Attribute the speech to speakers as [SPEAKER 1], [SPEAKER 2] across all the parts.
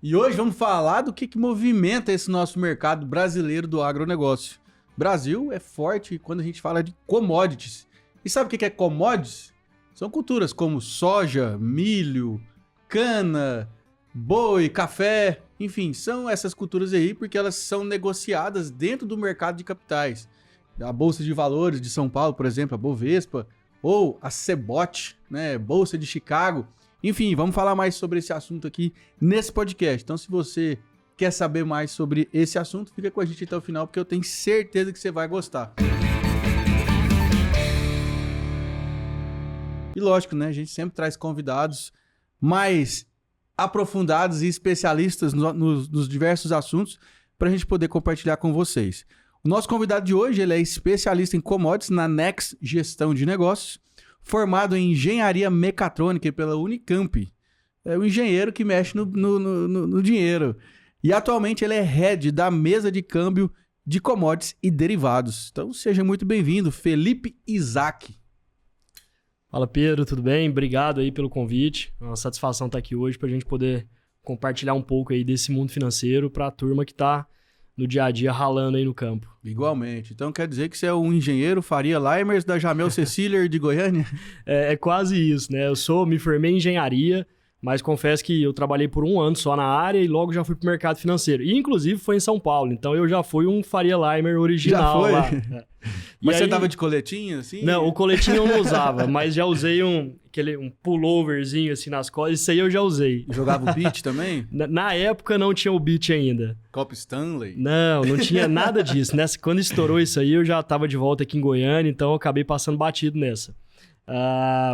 [SPEAKER 1] E hoje vamos falar do que movimenta esse nosso mercado brasileiro do agronegócio. O Brasil é forte quando a gente fala de commodities. E sabe o que é commodities? São culturas como soja, milho, cana, boi, café, enfim, são essas culturas aí porque elas são negociadas dentro do mercado de capitais. A Bolsa de Valores de São Paulo, por exemplo, a Bovespa, ou a CBOT, né, Bolsa de Chicago. Enfim, vamos falar mais sobre esse assunto aqui nesse podcast. Então, se você quer saber mais sobre esse assunto, fica com a gente até o final, porque eu tenho certeza que você vai gostar. E lógico, né? A gente sempre traz convidados mais aprofundados e especialistas nos diversos assuntos para a gente poder compartilhar com vocês. O nosso convidado de hoje, ele é especialista em commodities na Nex Gestão de Negócios, formado em engenharia mecatrônica pela Unicamp. É um engenheiro que mexe no dinheiro. E atualmente ele é head da mesa de câmbio de commodities e derivados. Então seja muito bem-vindo, Felipe Isaac.
[SPEAKER 2] Fala, Pedro, tudo bem? Obrigado aí pelo convite. É uma satisfação estar aqui hoje para a gente poder compartilhar um pouco aí desse mundo financeiro para a turma que está no dia a dia ralando aí no campo.
[SPEAKER 1] Igualmente. Então quer dizer que você é um engenheiro Faria Limers da Jamel Cecília de Goiânia?
[SPEAKER 2] É quase isso, né? Me formei em engenharia, mas confesso que eu trabalhei por 1 ano só na área e logo já fui pro mercado financeiro. E inclusive foi em São Paulo, então eu já fui um Faria Limer original. Já foi? Lá.
[SPEAKER 1] Mas você tava de coletinho, assim?
[SPEAKER 2] Não, o coletinho eu não usava, mas já usei um pulloverzinho assim nas costas, isso aí eu já usei.
[SPEAKER 1] Jogava o beat também?
[SPEAKER 2] Na época não tinha o beat ainda.
[SPEAKER 1] Copo Stanley?
[SPEAKER 2] Não tinha nada disso. Quando estourou isso aí, eu já tava de volta aqui em Goiânia, então eu acabei passando batido nessa.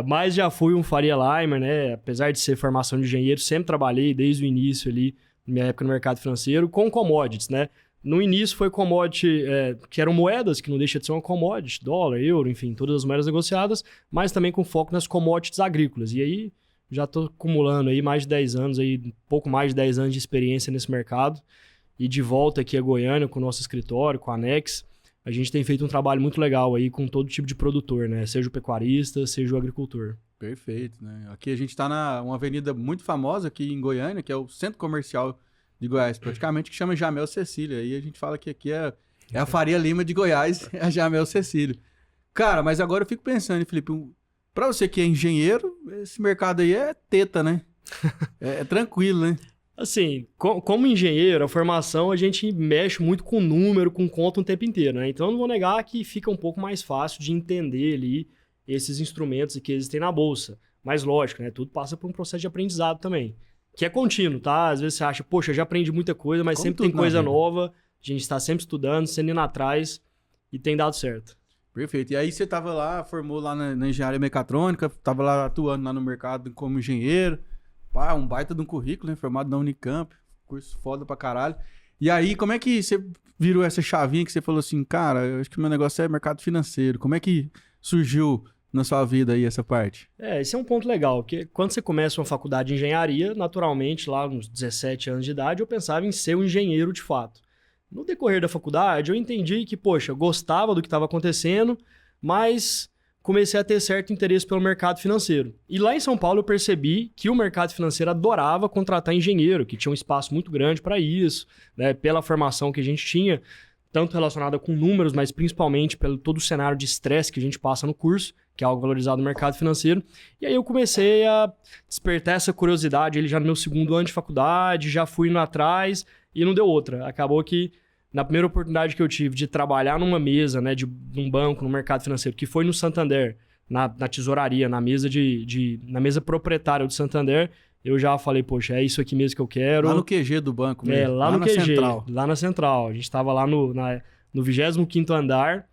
[SPEAKER 2] Mas já fui um Faria Limer, né? Apesar de ser formação de engenheiro, sempre trabalhei desde o início ali, na minha época no mercado financeiro, com commodities, né? No início foi commodity, que eram moedas, que não deixa de ser uma commodity, dólar, euro, enfim, todas as moedas negociadas, mas também com foco nas commodities agrícolas. E aí já estou acumulando aí mais de 10 anos, aí, pouco mais de 10 anos de experiência nesse mercado. E de volta aqui a Goiânia, com o nosso escritório, com a Nex, a gente tem feito um trabalho muito legal aí com todo tipo de produtor, né? Seja o pecuarista, seja o agricultor.
[SPEAKER 1] Perfeito, né? Aqui a gente está numa avenida muito famosa aqui em Goiânia, que é o Centro Comercial de Goiás, praticamente, que chama Jamel Cecília. E a gente fala que aqui é a Faria Lima de Goiás, é a Jamel Cecília. Cara, mas agora eu fico pensando, Felipe, para você que é engenheiro, esse mercado aí é teta, né? É tranquilo, né?
[SPEAKER 2] Assim, como engenheiro, a formação, a gente mexe muito com número, com conta o tempo inteiro, né? Então eu não vou negar que fica um pouco mais fácil de entender ali esses instrumentos que existem na bolsa. Mas lógico, né? Tudo passa por um processo de aprendizado também. Que é contínuo, tá? Às vezes você acha, poxa, já aprendi muita coisa, mas sempre tem coisa nova. A gente está sempre estudando, sempre indo atrás e tem dado certo.
[SPEAKER 1] Perfeito. E aí você tava lá, formou lá na engenharia mecatrônica, tava lá atuando lá no mercado como engenheiro. Pá, um baita de um currículo, né? Formado na Unicamp, curso foda pra caralho. E aí, como é que você virou essa chavinha que você falou assim, cara, eu acho que o meu negócio é mercado financeiro. Como é que surgiu na sua vida aí essa parte?
[SPEAKER 2] Esse é um ponto legal, porque quando você começa uma faculdade de engenharia, naturalmente, lá uns 17 anos de idade, eu pensava em ser um engenheiro de fato. No decorrer da faculdade, eu entendi que, poxa, gostava do que estava acontecendo, mas comecei a ter certo interesse pelo mercado financeiro. E lá em São Paulo eu percebi que o mercado financeiro adorava contratar engenheiro, que tinha um espaço muito grande para isso, né, pela formação que a gente tinha, tanto relacionada com números, mas principalmente pelo todo o cenário de estresse que a gente passa no curso, que é algo valorizado no mercado financeiro. E aí eu comecei a despertar essa curiosidade ele já no meu 2º ano de faculdade, já fui indo atrás e não deu outra. Acabou que na primeira oportunidade que eu tive de trabalhar numa mesa, né, de um banco, no mercado financeiro, que foi no Santander, na tesouraria, na mesa proprietária do Santander, eu já falei, poxa, é isso aqui mesmo que eu quero.
[SPEAKER 1] Lá no QG do banco mesmo?
[SPEAKER 2] Lá no QG, Central. Lá na Central. A gente estava lá no 25º andar,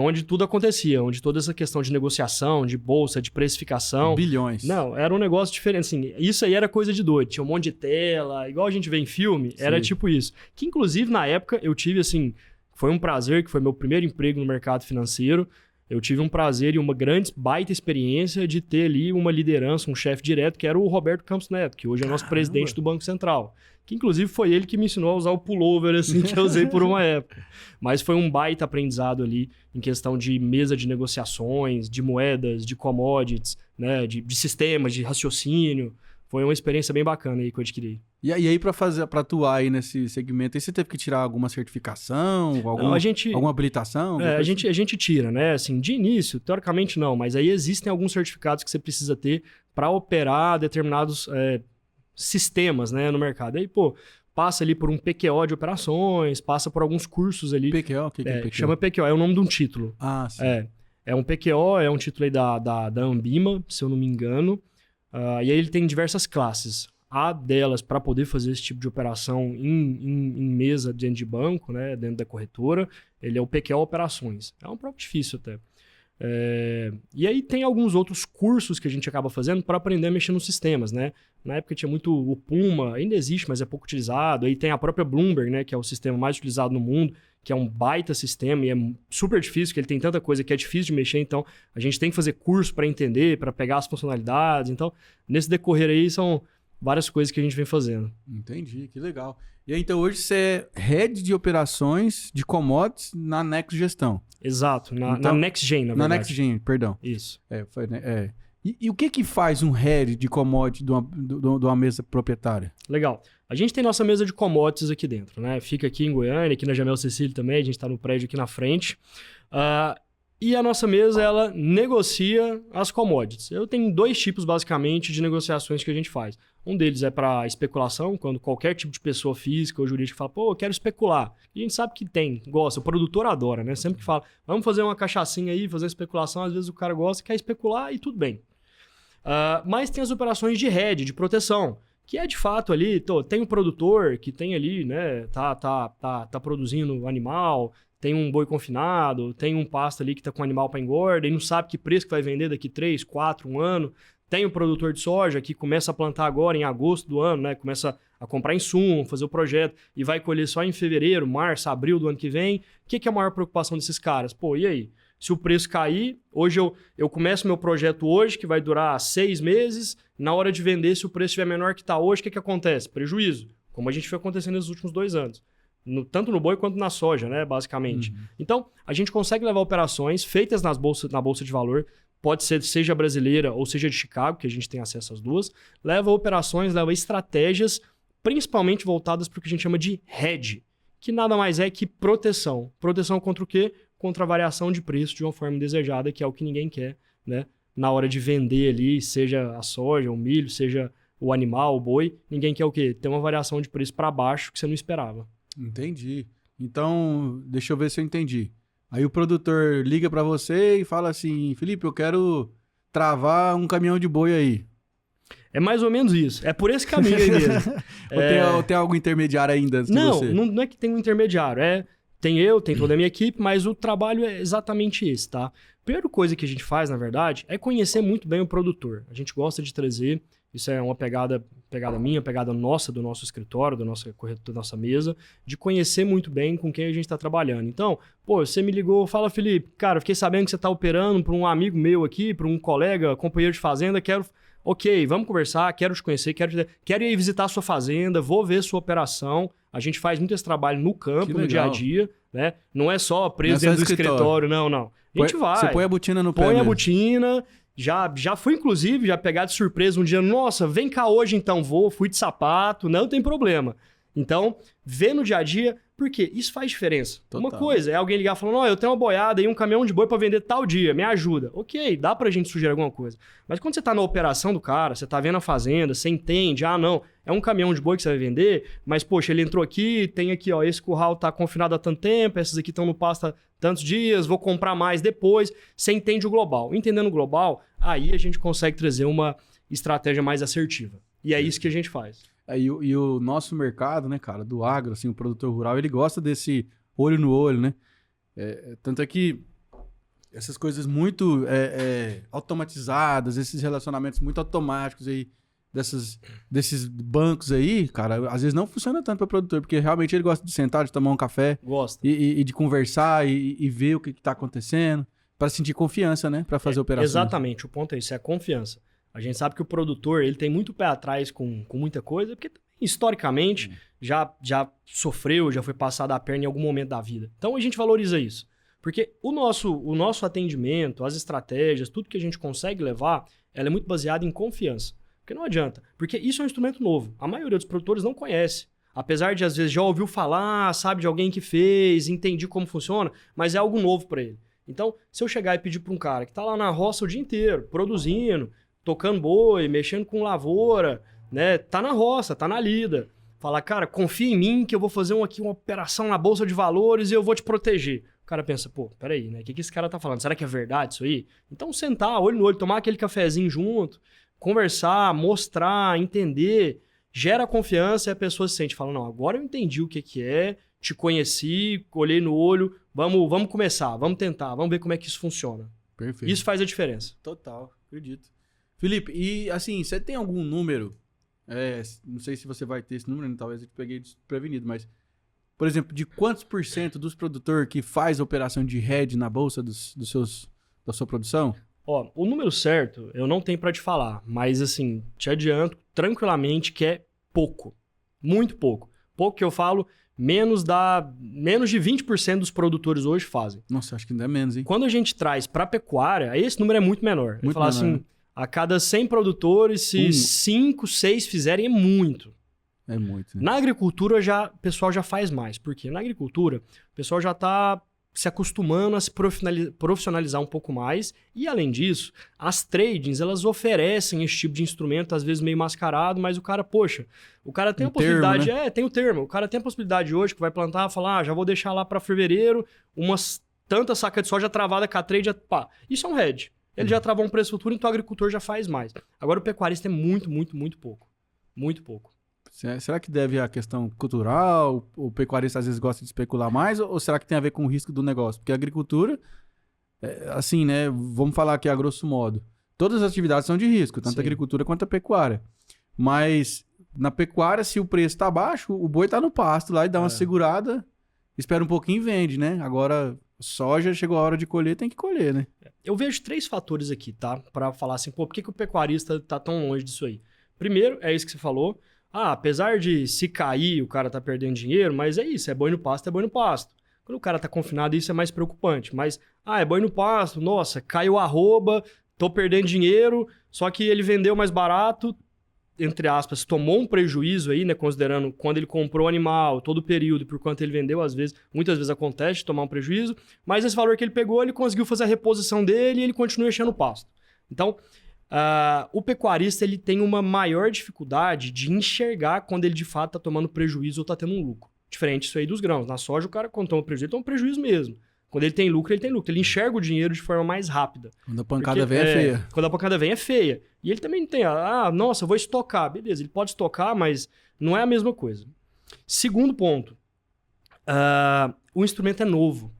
[SPEAKER 2] onde tudo acontecia, onde toda essa questão de negociação, de bolsa, de precificação...
[SPEAKER 1] Bilhões.
[SPEAKER 2] Não, era um negócio diferente, assim, isso aí era coisa de doido, tinha um monte de tela, igual a gente vê em filme, Sim. Era tipo isso. Que inclusive na época eu tive, assim, foi um prazer, que foi meu primeiro emprego no mercado financeiro, eu tive um prazer e uma grande, baita experiência de ter ali uma liderança, um chefe direto, que era o Roberto Campos Neto, que hoje é nosso presidente do Banco Central. Que inclusive foi ele que me ensinou a usar o pullover, assim, que eu usei por uma época. Mas foi um baita aprendizado ali em questão de mesa de negociações, de moedas, de commodities, né, de sistemas, de raciocínio. Foi uma experiência bem bacana aí que eu adquiri.
[SPEAKER 1] E aí, para atuar aí nesse segmento, aí você teve que tirar alguma certificação, alguma habilitação?
[SPEAKER 2] A gente tira, né? Assim, de início, teoricamente não, mas aí existem alguns certificados que você precisa ter para operar determinados sistemas, né, no mercado. Aí, pô, passa ali por um PQO de operações, passa por alguns cursos ali.
[SPEAKER 1] PQO? O que é PQO?
[SPEAKER 2] Chama PQO, é o nome de um título.
[SPEAKER 1] Ah, sim.
[SPEAKER 2] É um PQO, é um título aí da Ambima, se eu não me engano. E aí ele tem diversas classes. A delas, para poder fazer esse tipo de operação em mesa dentro de banco, né, dentro da corretora, ele é o PQO Operações. É um pouco difícil até. E aí tem alguns outros cursos que a gente acaba fazendo para aprender a mexer nos sistemas, né? Na época tinha muito o Puma, ainda existe, mas é pouco utilizado. Aí tem a própria Bloomberg, né, que é o sistema mais utilizado no mundo, que é um baita sistema e é super difícil, que ele tem tanta coisa que é difícil de mexer, então a gente tem que fazer curso para entender, para pegar as funcionalidades. Então, nesse decorrer aí são várias coisas que a gente vem fazendo.
[SPEAKER 1] Entendi, que legal. E aí, então hoje você é head de operações de commodities na Next Gestão.
[SPEAKER 2] Exato, na Next Gen, na verdade.
[SPEAKER 1] Na Next Gen, perdão.
[SPEAKER 2] Isso.
[SPEAKER 1] E o que faz um head de commodity de uma mesa proprietária?
[SPEAKER 2] Legal. A gente tem nossa mesa de commodities aqui dentro, né? Fica aqui em Goiânia, aqui na Jamel Cecílio também, a gente está no prédio aqui na frente. E a nossa mesa, ela negocia as commodities. Eu tenho 2 tipos, basicamente, de negociações que a gente faz. Um deles é para especulação, quando qualquer tipo de pessoa física ou jurídica fala, pô, eu quero especular. E a gente sabe que gosta, o produtor adora, né? Sempre que fala, vamos fazer uma cachaçinha aí, fazer especulação, às vezes o cara gosta, quer especular e tudo bem. Mas tem as operações de hedge, de proteção, que é de fato ali, tem um produtor que tem ali, né, tá produzindo animal, tem um boi confinado, tem um pasto ali que tá com animal para engorda e não sabe que preço que vai vender daqui 3, 4, 1 ano. Tem o produtor de soja que começa a plantar agora em agosto do ano, né? Começa a comprar insumo, fazer o projeto e vai colher só em fevereiro, março, abril do ano que vem. O que é a maior preocupação desses caras? Pô, e aí? Se o preço cair, hoje eu começo meu projeto hoje, que vai durar 6 meses, na hora de vender, se o preço estiver menor que está hoje, o que acontece? Prejuízo, como a gente foi acontecendo nos últimos 2 anos. Tanto no boi quanto na soja, né? Basicamente. Uhum. Então, a gente consegue levar operações feitas na bolsa de valor, pode ser seja brasileira ou seja de Chicago, que a gente tem acesso às duas, leva operações, leva estratégias, principalmente voltadas para o que a gente chama de hedge, que nada mais é que proteção. Proteção contra o quê? Contra a variação de preço de uma forma indesejada, que é o que ninguém quer, né? Na hora de vender ali, seja a soja, o milho, seja o animal, o boi, ninguém quer o quê? Ter uma variação de preço para baixo que você não esperava.
[SPEAKER 1] Entendi. Então, deixa eu ver se eu entendi. Aí o produtor liga para você e fala assim, Felipe, eu quero travar um caminhão de boi aí.
[SPEAKER 2] É mais ou menos isso. É por esse caminho aí mesmo.
[SPEAKER 1] Ou tem algo intermediário ainda antes de você?
[SPEAKER 2] Não é que tem um intermediário. Tem toda a minha equipe, mas o trabalho é exatamente esse, tá? A primeira coisa que a gente faz, na verdade, é conhecer muito bem o produtor. A gente gosta de trazer, isso é uma pegada minha, pegada nossa, do nosso escritório, da nossa mesa, de conhecer muito bem com quem a gente está trabalhando. Então, pô, você me ligou, fala, Felipe, cara, fiquei sabendo que você está operando para um amigo meu aqui, para um colega, companheiro de fazenda, ok, vamos conversar, quero te conhecer, quero ir visitar a sua fazenda, vou ver sua operação. A gente faz muito esse trabalho no campo, no dia a dia, né? Não é só preso dentro do escritório, não. A gente vai.
[SPEAKER 1] Você põe a botina no pé.
[SPEAKER 2] Põe a botina. Já fui, inclusive, já pegar de surpresa um dia. Nossa, vem cá hoje então, fui de sapato, não tem problema. Então, vê no dia a dia, porque isso faz diferença. Total. Uma coisa é alguém ligar falando, eu tenho uma boiada e um caminhão de boi para vender tal dia, me ajuda. Ok, dá pra gente sugerir alguma coisa. Mas quando você tá na operação do cara, você tá vendo a fazenda, você entende, não, é um caminhão de boi que você vai vender, mas poxa, ele entrou aqui, tem aqui, esse curral tá confinado há tanto tempo, essas aqui estão no pasto há tantos dias, vou comprar mais depois. Você entende o global. Entendendo o global, aí a gente consegue trazer uma estratégia mais assertiva. E é isso que a gente faz.
[SPEAKER 1] E o nosso mercado, né, cara, do agro, assim, o produtor rural, ele gosta desse olho no olho, né? Tanto é que essas coisas muito automatizadas, esses relacionamentos muito automáticos aí, desses bancos aí, cara, às vezes não funciona tanto para o produtor, porque realmente ele gosta de sentar, de tomar um café.
[SPEAKER 2] Gosta.
[SPEAKER 1] E de conversar e ver o que está acontecendo, para sentir confiança, né, para fazer a operação.
[SPEAKER 2] Exatamente, o ponto é isso, é a confiança. A gente sabe que o produtor, ele tem muito pé atrás com muita coisa, porque historicamente já sofreu, já foi passado a perna em algum momento da vida. Então a gente valoriza isso. Porque o nosso atendimento, as estratégias, tudo que a gente consegue levar, ela é muito baseada em confiança. Porque Porque não adianta. Porque isso é um instrumento novo. A maioria dos produtores não conhece. Apesar de, às vezes, já ouviu falar, sabe de alguém que fez, entendi como funciona, mas é algo novo para ele. Então, se eu chegar e pedir para um cara que tá lá na roça o dia inteiro, produzindo, tocando boi, mexendo com lavoura, né? Tá na roça, tá na lida. Falar, cara, confia em mim que eu vou fazer uma operação na Bolsa de Valores e eu vou te proteger. O cara pensa, pô, peraí, né? O que esse cara tá falando? Será que é verdade isso aí? Então, sentar, olho no olho, tomar aquele cafezinho junto, conversar, mostrar, entender, gera confiança e a pessoa se sente, fala, não, agora eu entendi o que é, te conheci, olhei no olho, vamos começar, vamos tentar, vamos ver como é que isso funciona.
[SPEAKER 1] Perfeito.
[SPEAKER 2] Isso faz a diferença.
[SPEAKER 1] Total, acredito. Felipe, e assim, você tem algum número? Não sei se você vai ter esse número, talvez eu te peguei desprevenido, mas, por exemplo, de quantos por cento dos produtores que faz operação de hedge na bolsa da sua produção?
[SPEAKER 2] Ó, o número certo eu não tenho pra te falar, mas assim, te adianto tranquilamente que é pouco. Muito pouco. Pouco que eu falo, menos de 20% dos produtores hoje fazem.
[SPEAKER 1] Nossa, acho que ainda é menos, hein?
[SPEAKER 2] Quando a gente traz pra pecuária, aí esse número é muito menor. Eu
[SPEAKER 1] Muito
[SPEAKER 2] falar
[SPEAKER 1] menor,
[SPEAKER 2] assim, a cada 100 produtores, se 5, 6 fizerem, é muito.
[SPEAKER 1] É muito, né?
[SPEAKER 2] Na agricultura, o pessoal já faz mais. Por quê? Na agricultura, o pessoal já está se acostumando a se profissionalizar um pouco mais. E, além disso, as tradings, elas oferecem esse tipo de instrumento, às vezes meio mascarado, mas o cara, poxa, o cara tem a possibilidade...
[SPEAKER 1] termo, né?
[SPEAKER 2] tem o termo. O cara tem a possibilidade hoje que vai plantar, falar, já vou deixar lá para fevereiro umas tantas sacas de soja travada com a trade, pá. Isso é um hedge. Ele já travou um preço futuro, então o agricultor já faz mais. Agora, o pecuarista é muito, muito, muito pouco. Muito pouco.
[SPEAKER 1] Será que deve a questão cultural? O pecuarista às vezes gosta de especular mais? Ou será que tem a ver com o risco do negócio? Porque a agricultura, assim, né? Vamos falar aqui a grosso modo. Todas as atividades são de risco, tanto
[SPEAKER 2] Sim.
[SPEAKER 1] a agricultura quanto a pecuária. Mas na pecuária, se o preço tá baixo, o boi tá no pasto lá e dá uma segurada, espera um pouquinho e vende, né? Agora, soja, chegou a hora de colher, tem que colher, né?
[SPEAKER 2] Eu vejo 3 fatores aqui, tá? Pra falar assim, pô, por que o pecuarista tá tão longe disso aí? Primeiro, é isso que você falou. Apesar de se cair, o cara tá perdendo dinheiro, mas é isso, é boi no pasto, é boi no pasto. Quando o cara tá confinado, isso é mais preocupante. Mas, é boi no pasto, nossa, caiu a arroba, tô perdendo dinheiro, só que ele vendeu mais barato, entre aspas, tomou um prejuízo aí, né, considerando quando ele comprou o animal, todo o período e por quanto ele vendeu, muitas vezes acontece de tomar um prejuízo, mas esse valor que ele pegou, ele conseguiu fazer a reposição dele e ele continua enchendo o pasto. Então, o pecuarista ele tem uma maior dificuldade de enxergar quando ele de fato está tomando prejuízo ou está tendo um lucro. Diferente isso aí dos grãos. Na soja, o cara, quando toma prejuízo, ele toma prejuízo mesmo. Quando ele tem lucro, ele tem lucro. Ele enxerga o dinheiro de forma mais rápida.
[SPEAKER 1] Quando a pancada vem, é feia.
[SPEAKER 2] Quando a pancada vem, é feia. E ele também tem, nossa, eu vou estocar. Beleza, ele pode estocar, mas não é a mesma coisa. Segundo ponto, o instrumento é novo.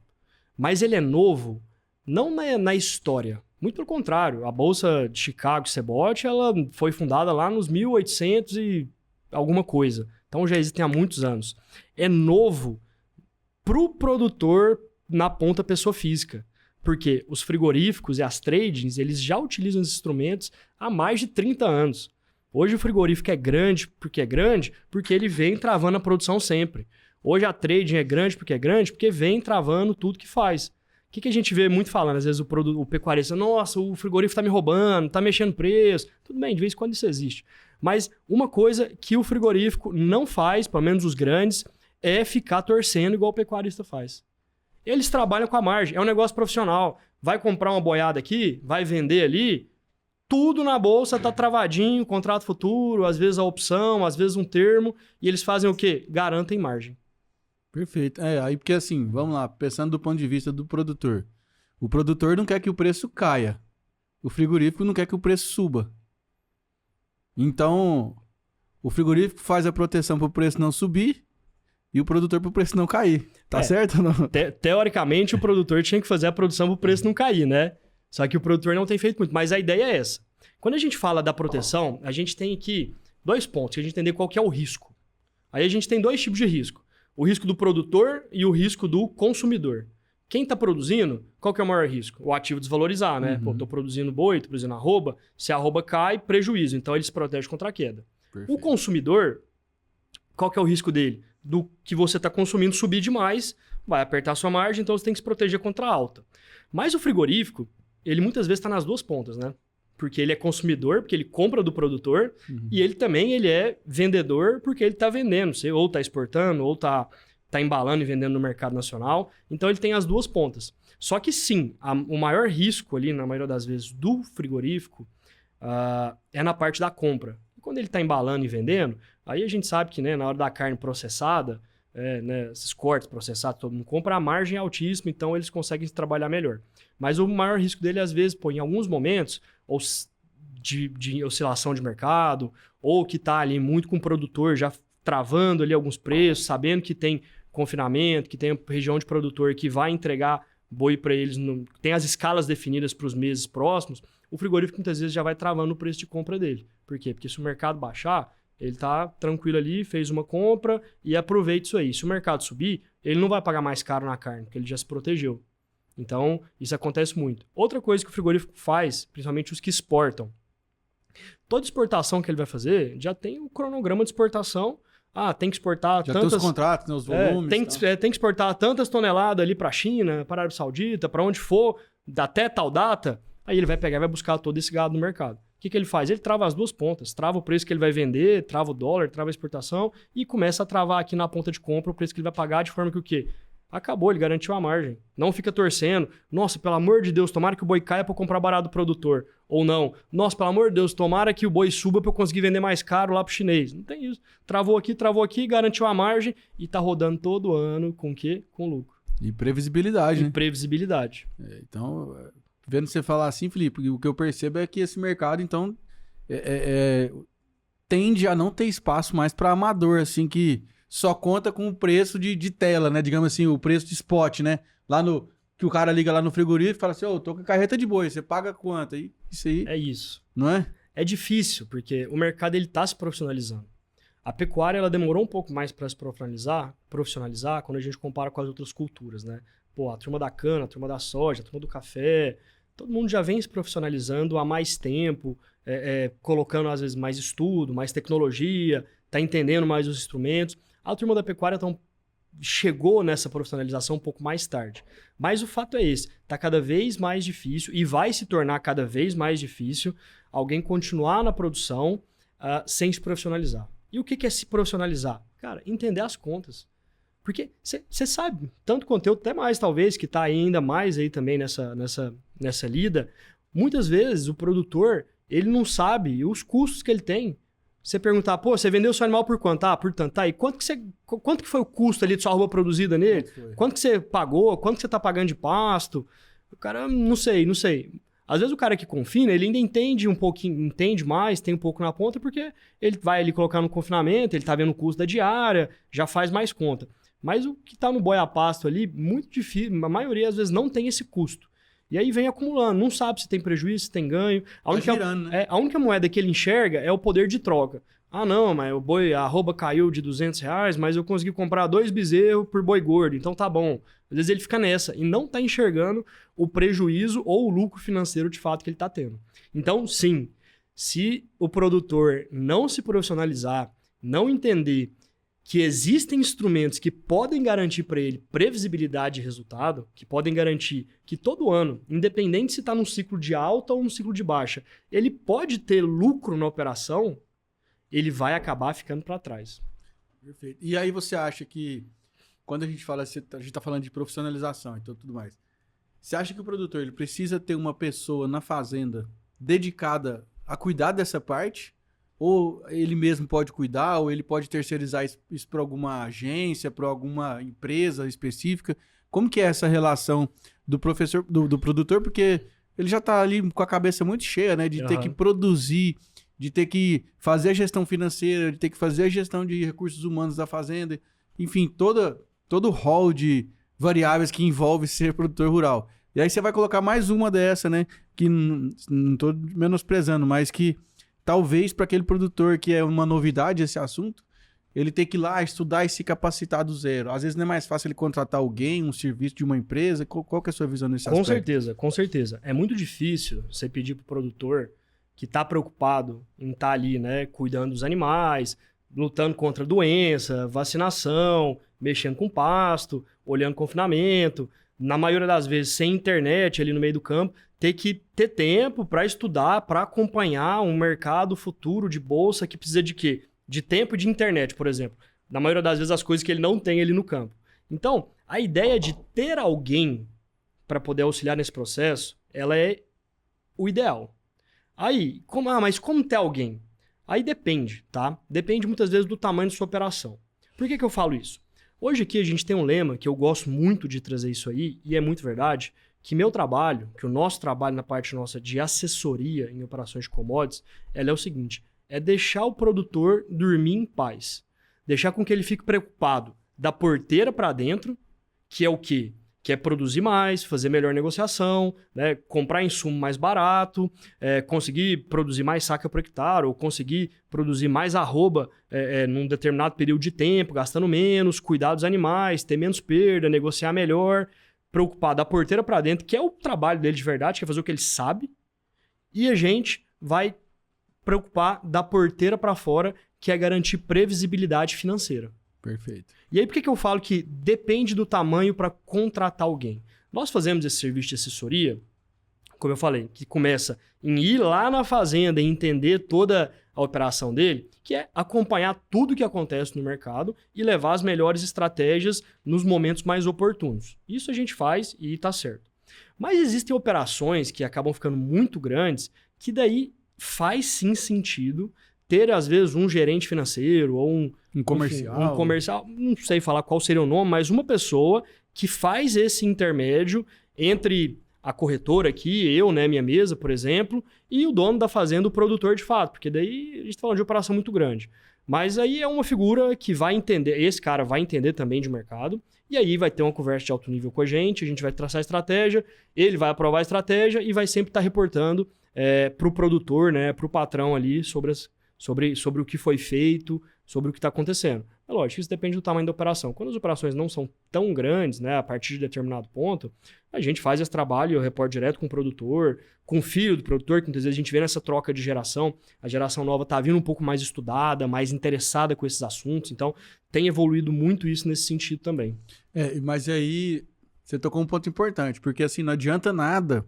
[SPEAKER 2] Mas ele é novo não na história. Muito pelo contrário, a Bolsa de Chicago CBOT, ela foi fundada lá nos 1800 e alguma coisa. Então já existem há muitos anos. É novo pro produtor na ponta pessoa física. Porque os frigoríficos e as tradings, eles já utilizam esses instrumentos há mais de 30 anos. Hoje o frigorífico é grande porque ele vem travando a produção sempre. Hoje a trading é grande porque vem travando tudo que faz. O que a gente vê muito falando? Às vezes o pecuarista, nossa, o frigorífico tá me roubando, tá mexendo preço. Tudo bem, de vez em quando isso existe. Mas uma coisa que o frigorífico não faz, pelo menos os grandes, é ficar torcendo igual o pecuarista faz. Eles trabalham com a margem, é um negócio profissional. Vai comprar uma boiada aqui, vai vender ali, tudo na bolsa tá travadinho, contrato futuro, às vezes a opção, às vezes um termo, e eles fazem o quê? Garantem margem.
[SPEAKER 1] Perfeito. Aí porque assim, vamos lá, pensando do ponto de vista do produtor. O produtor não quer que o preço caia. O frigorífico não quer que o preço suba. Então, o frigorífico faz a proteção para o preço não subir e o produtor para o preço não cair. Tá certo ou não?
[SPEAKER 2] Teoricamente, o produtor tinha que fazer a produção para o preço não cair, né? Só que o produtor não tem feito muito. Mas a ideia é essa. Quando a gente fala da proteção, a gente tem aqui 2 pontos. A gente entender qual que é o risco. Aí a gente tem 2 tipos de risco. O risco do produtor e o risco do consumidor. Quem está produzindo, qual que é o maior risco? O ativo desvalorizar, né? Pô, estou produzindo boi, estou produzindo arroba. Se a arroba cai, prejuízo. Então, ele se protege contra a queda. Perfeito. O consumidor, qual que é o risco dele? Do que você está consumindo subir demais, vai apertar a sua margem, então você tem que se proteger contra a alta. Mas o frigorífico, ele muitas vezes está nas 2 pontas, né? porque ele é consumidor, porque ele compra do produtor, e ele também é vendedor porque ele está vendendo, ou está exportando, ou está embalando e vendendo no mercado nacional. Então ele tem as duas pontas. Só que sim, o maior risco ali, na maioria das vezes, do frigorífico é na parte da compra. E quando ele está embalando e vendendo, aí a gente sabe que, né, na hora da carne processada, né, esses cortes processados, todo mundo compra, a margem é altíssima, então eles conseguem trabalhar melhor. Mas o maior risco dele, às vezes, em alguns momentos, ou de oscilação de mercado, ou que está ali muito com o produtor já travando ali alguns preços, sabendo que tem confinamento, que tem região de produtor que vai entregar boi para eles, tem as escalas definidas para os meses próximos, o frigorífico muitas vezes já vai travando o preço de compra dele. Por quê? Porque se o mercado baixar, ele tá tranquilo ali, fez uma compra e aproveita isso aí. Se o mercado subir, ele não vai pagar mais caro na carne, porque ele já se protegeu. Então, isso acontece muito. Outra coisa que o frigorífico faz, principalmente os que exportam, toda exportação que ele vai fazer, já tem o cronograma de exportação. Tem que exportar
[SPEAKER 1] já tantas... tem os contratos, né, os volumes.
[SPEAKER 2] Tem que exportar tantas toneladas ali para a China, para a Arábia Saudita, para onde for, até tal data. Aí ele vai pegar e vai buscar todo esse gado no mercado. O que ele faz? Ele trava as duas pontas. Trava o preço que ele vai vender, trava o dólar, trava a exportação e começa a travar aqui na ponta de compra o preço que ele vai pagar, de forma que o quê? Acabou, ele garantiu a margem. Não fica torcendo. Nossa, pelo amor de Deus, tomara que o boi caia para eu comprar barato do produtor. Ou não. Nossa, pelo amor de Deus, tomara que o boi suba para eu conseguir vender mais caro lá pro chinês. Não tem isso. Travou aqui, garantiu a margem e tá rodando todo ano com o quê? Com lucro.
[SPEAKER 1] E previsibilidade, né?
[SPEAKER 2] Previsibilidade.
[SPEAKER 1] Então, vendo você falar assim, Felipe, o que eu percebo é que esse mercado, então, tende a não ter espaço mais para amador, assim, que só conta com o preço de tela, né? Digamos assim, o preço de spot, né? Que o cara liga lá no frigorífico e fala assim, tô com a carreta de boi, você paga quanto? E isso aí...
[SPEAKER 2] É isso.
[SPEAKER 1] Não é?
[SPEAKER 2] É difícil, porque o mercado ele tá se profissionalizando. A pecuária ela demorou um pouco mais para se profissionalizar quando a gente compara com as outras culturas, né? A turma da cana, a turma da soja, a turma do café, todo mundo já vem se profissionalizando há mais tempo, colocando às vezes mais estudo, mais tecnologia, tá entendendo mais os instrumentos. A turma da pecuária chegou nessa profissionalização um pouco mais tarde. Mas o fato é esse, tá cada vez mais difícil e vai se tornar cada vez mais difícil alguém continuar na produção sem se profissionalizar. E o que é se profissionalizar? Cara, entender as contas. Porque você sabe, tanto quanto eu, até mais talvez, que está ainda mais aí também nessa lida, muitas vezes o produtor, ele não sabe os custos que ele tem. Você perguntar, você vendeu seu animal por quanto? Por tanto, tá, e quanto que foi o custo ali de sua arroba produzida nele? Quanto que você pagou? Quanto que você está pagando de pasto? O cara, não sei. Às vezes o cara que confina, ele ainda entende um pouquinho, entende mais, tem um pouco na ponta, porque ele vai ali colocar no confinamento, ele está vendo o custo da diária, já faz mais conta. Mas o que está no boi a pasto ali, muito difícil, a maioria às vezes não tem esse custo. E aí vem acumulando, não sabe se tem prejuízo, se tem ganho. A única moeda que ele enxerga é o poder de troca. Não, mas o boi, a arroba caiu de R$200, mas eu consegui comprar 2 bezerros por boi gordo, então tá bom. Às vezes ele fica nessa e não tá enxergando o prejuízo ou o lucro financeiro de fato que ele tá tendo. Então, sim, se o produtor não se profissionalizar, não entender que existem instrumentos que podem garantir para ele previsibilidade de resultado, que podem garantir que todo ano, independente se está num ciclo de alta ou num ciclo de baixa, ele pode ter lucro na operação, ele vai acabar ficando para trás.
[SPEAKER 1] Perfeito. E aí você acha que, quando a gente fala, a gente está falando de profissionalização e tudo mais, você acha que o produtor ele precisa ter uma pessoa na fazenda dedicada a cuidar dessa parte? Ou ele mesmo pode cuidar, ou ele pode terceirizar isso para alguma agência, para alguma empresa específica? Como que é essa relação do professor, do produtor? Porque ele já está ali com a cabeça muito cheia, né? De ter que produzir, de ter que fazer a gestão financeira, de ter que fazer a gestão de recursos humanos da fazenda. Enfim, todo o rol de variáveis que envolve ser produtor rural. E aí você vai colocar mais uma dessa, né? Que não estou menosprezando, mas que talvez para aquele produtor que é uma novidade esse assunto, ele tem que ir lá estudar e se capacitar do zero. Às vezes não é mais fácil ele contratar alguém, um serviço de uma empresa. Qual que é a sua visão nesse aspecto?
[SPEAKER 2] Com certeza. É muito difícil você pedir para o produtor que está preocupado em estar ali, né, cuidando dos animais, lutando contra doença, vacinação, mexendo com pasto, olhando confinamento. na maioria das vezes sem internet ali no meio do campo, ter que ter tempo para estudar, para acompanhar um mercado futuro de bolsa que precisa de quê? De tempo e de internet, por exemplo. Na maioria das vezes as coisas que ele não tem ali no campo. Então, a ideia de ter alguém para poder auxiliar nesse processo, ela é o ideal. Aí, mas como ter alguém? Aí depende, tá? Depende muitas vezes do tamanho da sua operação. Por que eu falo isso? Hoje aqui a gente tem um lema que eu gosto muito de trazer isso aí, e é muito verdade, que meu trabalho, que o nosso trabalho na parte nossa de assessoria em operações de commodities, ela é o seguinte, é deixar o produtor dormir em paz. Deixar com que ele fique preocupado da porteira para dentro, que é o quê? Que é produzir mais, fazer melhor negociação, né? Comprar insumo mais barato, conseguir produzir mais saca por hectare, ou conseguir produzir mais arroba num determinado período de tempo, gastando menos, cuidar dos animais, ter menos perda, negociar melhor, preocupar da porteira para dentro, que é o trabalho dele de verdade, que é fazer o que ele sabe, e a gente vai preocupar da porteira para fora, que é garantir previsibilidade financeira.
[SPEAKER 1] Perfeito.
[SPEAKER 2] E aí, por que eu falo que depende do tamanho para contratar alguém? Nós fazemos esse serviço de assessoria, como eu falei, que começa em ir lá na fazenda e entender toda a operação dele, que é acompanhar tudo que acontece no mercado e levar as melhores estratégias nos momentos mais oportunos. Isso a gente faz e está certo. Mas existem operações que acabam ficando muito grandes, que daí faz sim sentido ter, às vezes, um gerente financeiro ou um comercial, não sei falar qual seria o nome, mas uma pessoa que faz esse intermédio entre a corretora aqui, eu, né, minha mesa, por exemplo, e o dono da fazenda, o produtor de fato, porque daí a gente está falando de operação muito grande. Mas aí é uma figura que vai entender, esse cara vai entender também de mercado, e aí vai ter uma conversa de alto nível com a gente vai traçar a estratégia, ele vai aprovar a estratégia e vai sempre estar reportando para o produtor, né, para o patrão ali sobre o que foi feito, sobre o que está acontecendo. É lógico, isso depende do tamanho da operação. Quando as operações não são tão grandes, né, a partir de determinado ponto, a gente faz esse trabalho, eu reporto direto com o produtor, com o filho do produtor, que muitas vezes a gente vê nessa troca de geração, a geração nova está vindo um pouco mais estudada, mais interessada com esses assuntos, então tem evoluído muito isso nesse sentido também.
[SPEAKER 1] Mas aí você tocou um ponto importante, porque assim, não adianta nada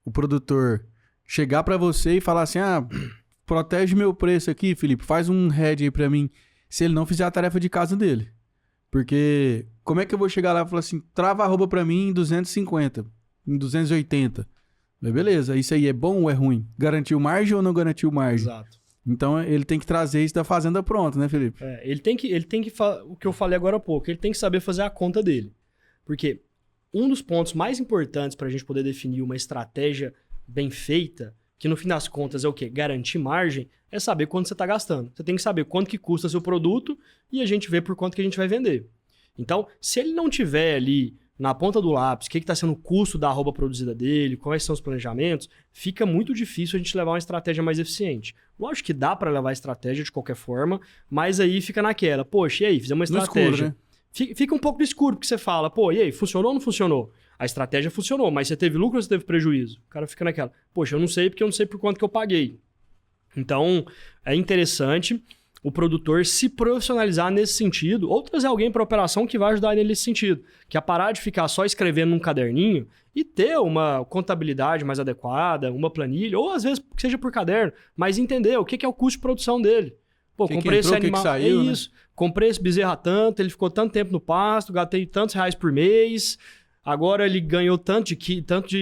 [SPEAKER 1] o produtor chegar para você e falar assim, protege meu preço aqui, Felipe, faz um hedge aí pra mim, se ele não fizer a tarefa de casa dele. Porque como é que eu vou chegar lá e falar assim, trava a arroba pra mim em 250, em 280? Mas beleza, isso aí é bom ou é ruim? Garantiu margem ou não garantiu margem?
[SPEAKER 2] Exato.
[SPEAKER 1] Então ele tem que trazer isso da fazenda pronto, né, Felipe?
[SPEAKER 2] Ele tem que o que eu falei agora há pouco, ele tem que saber fazer a conta dele. Porque um dos pontos mais importantes pra gente poder definir uma estratégia bem feita, que no fim das contas é o quê? Garantir margem, é saber quanto você está gastando. Você tem que saber quanto que custa seu produto e a gente vê por quanto que a gente vai vender. Então, se ele não tiver ali na ponta do lápis o que está sendo o custo da arroba produzida dele, quais são os planejamentos, fica muito difícil a gente levar uma estratégia mais eficiente. Lógico que dá para levar estratégia de qualquer forma, mas aí fica naquela, poxa, e aí, fizemos uma estratégia. No escuro, né? Fica um pouco no escuro, porque você fala, e aí, funcionou ou não funcionou? A estratégia funcionou, mas você teve lucro ou você teve prejuízo? O cara fica naquela, poxa, eu não sei porque eu não sei por quanto que eu paguei. Então, é interessante o produtor se profissionalizar nesse sentido ou trazer alguém para a operação que vai ajudar ele nesse sentido. Que é parar de ficar só escrevendo num caderninho e ter uma contabilidade mais adequada, uma planilha, ou às vezes que seja por caderno, mas entender o que é o custo de produção dele. Comprei esse animal, que saiu, isso, né? Comprei esse bezerro tanto, ele ficou tanto tempo no pasto, gastei tantos reais por mês... Agora ele ganhou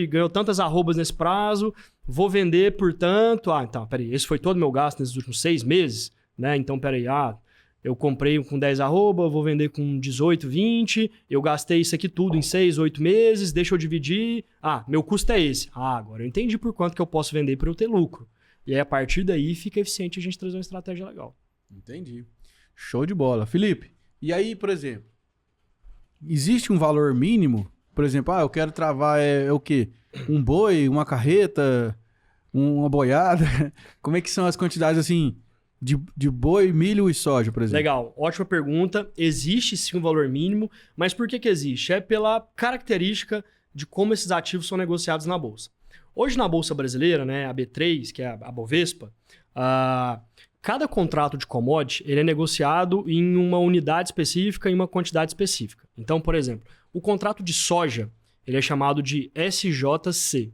[SPEAKER 2] ganhou tantas arrobas nesse prazo, vou vender por tanto. Então, peraí, esse foi todo o meu gasto nesses últimos 6 meses, né? Então, peraí, eu comprei com 10 arroba, vou vender com 18, 20, eu gastei isso aqui tudo em 6, 8 meses, deixa eu dividir. Meu custo é esse. Agora eu entendi por quanto que eu posso vender para eu ter lucro. E aí, a partir daí, fica eficiente a gente trazer uma estratégia legal.
[SPEAKER 1] Entendi. Show de bola. Felipe, e aí, por exemplo, existe um valor mínimo? Por exemplo, eu quero travar o quê? Um boi, uma carreta, uma boiada? Como é que são as quantidades, assim, de boi, milho e soja, por exemplo?
[SPEAKER 2] Legal, ótima pergunta. Existe sim um valor mínimo, mas por que existe? É pela característica de como esses ativos são negociados na Bolsa. Hoje na Bolsa Brasileira, né, a B3, que é a Bovespa, Cada contrato de commodity, ele é negociado em uma unidade específica e uma quantidade específica. Então, por exemplo, o contrato de soja, ele é chamado de SJC.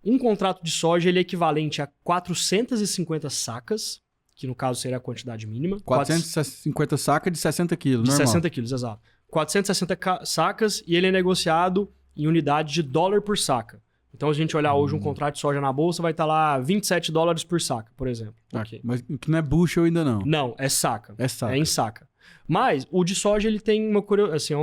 [SPEAKER 2] Um contrato de soja, ele é equivalente a 450 sacas, que no caso seria a quantidade mínima.
[SPEAKER 1] 450 sacas de 60 quilos,
[SPEAKER 2] de
[SPEAKER 1] normal.
[SPEAKER 2] 60 quilos, exato. 460 sacas e ele é negociado em unidade de dólar por saca. Então, se a gente olhar hoje um contrato de soja na bolsa, vai estar lá $27 por saca, por exemplo. Okay.
[SPEAKER 1] Mas que não é bushel ainda não.
[SPEAKER 2] Não, é saca.
[SPEAKER 1] É saca.
[SPEAKER 2] É em saca. Mas o de soja, ele tem uma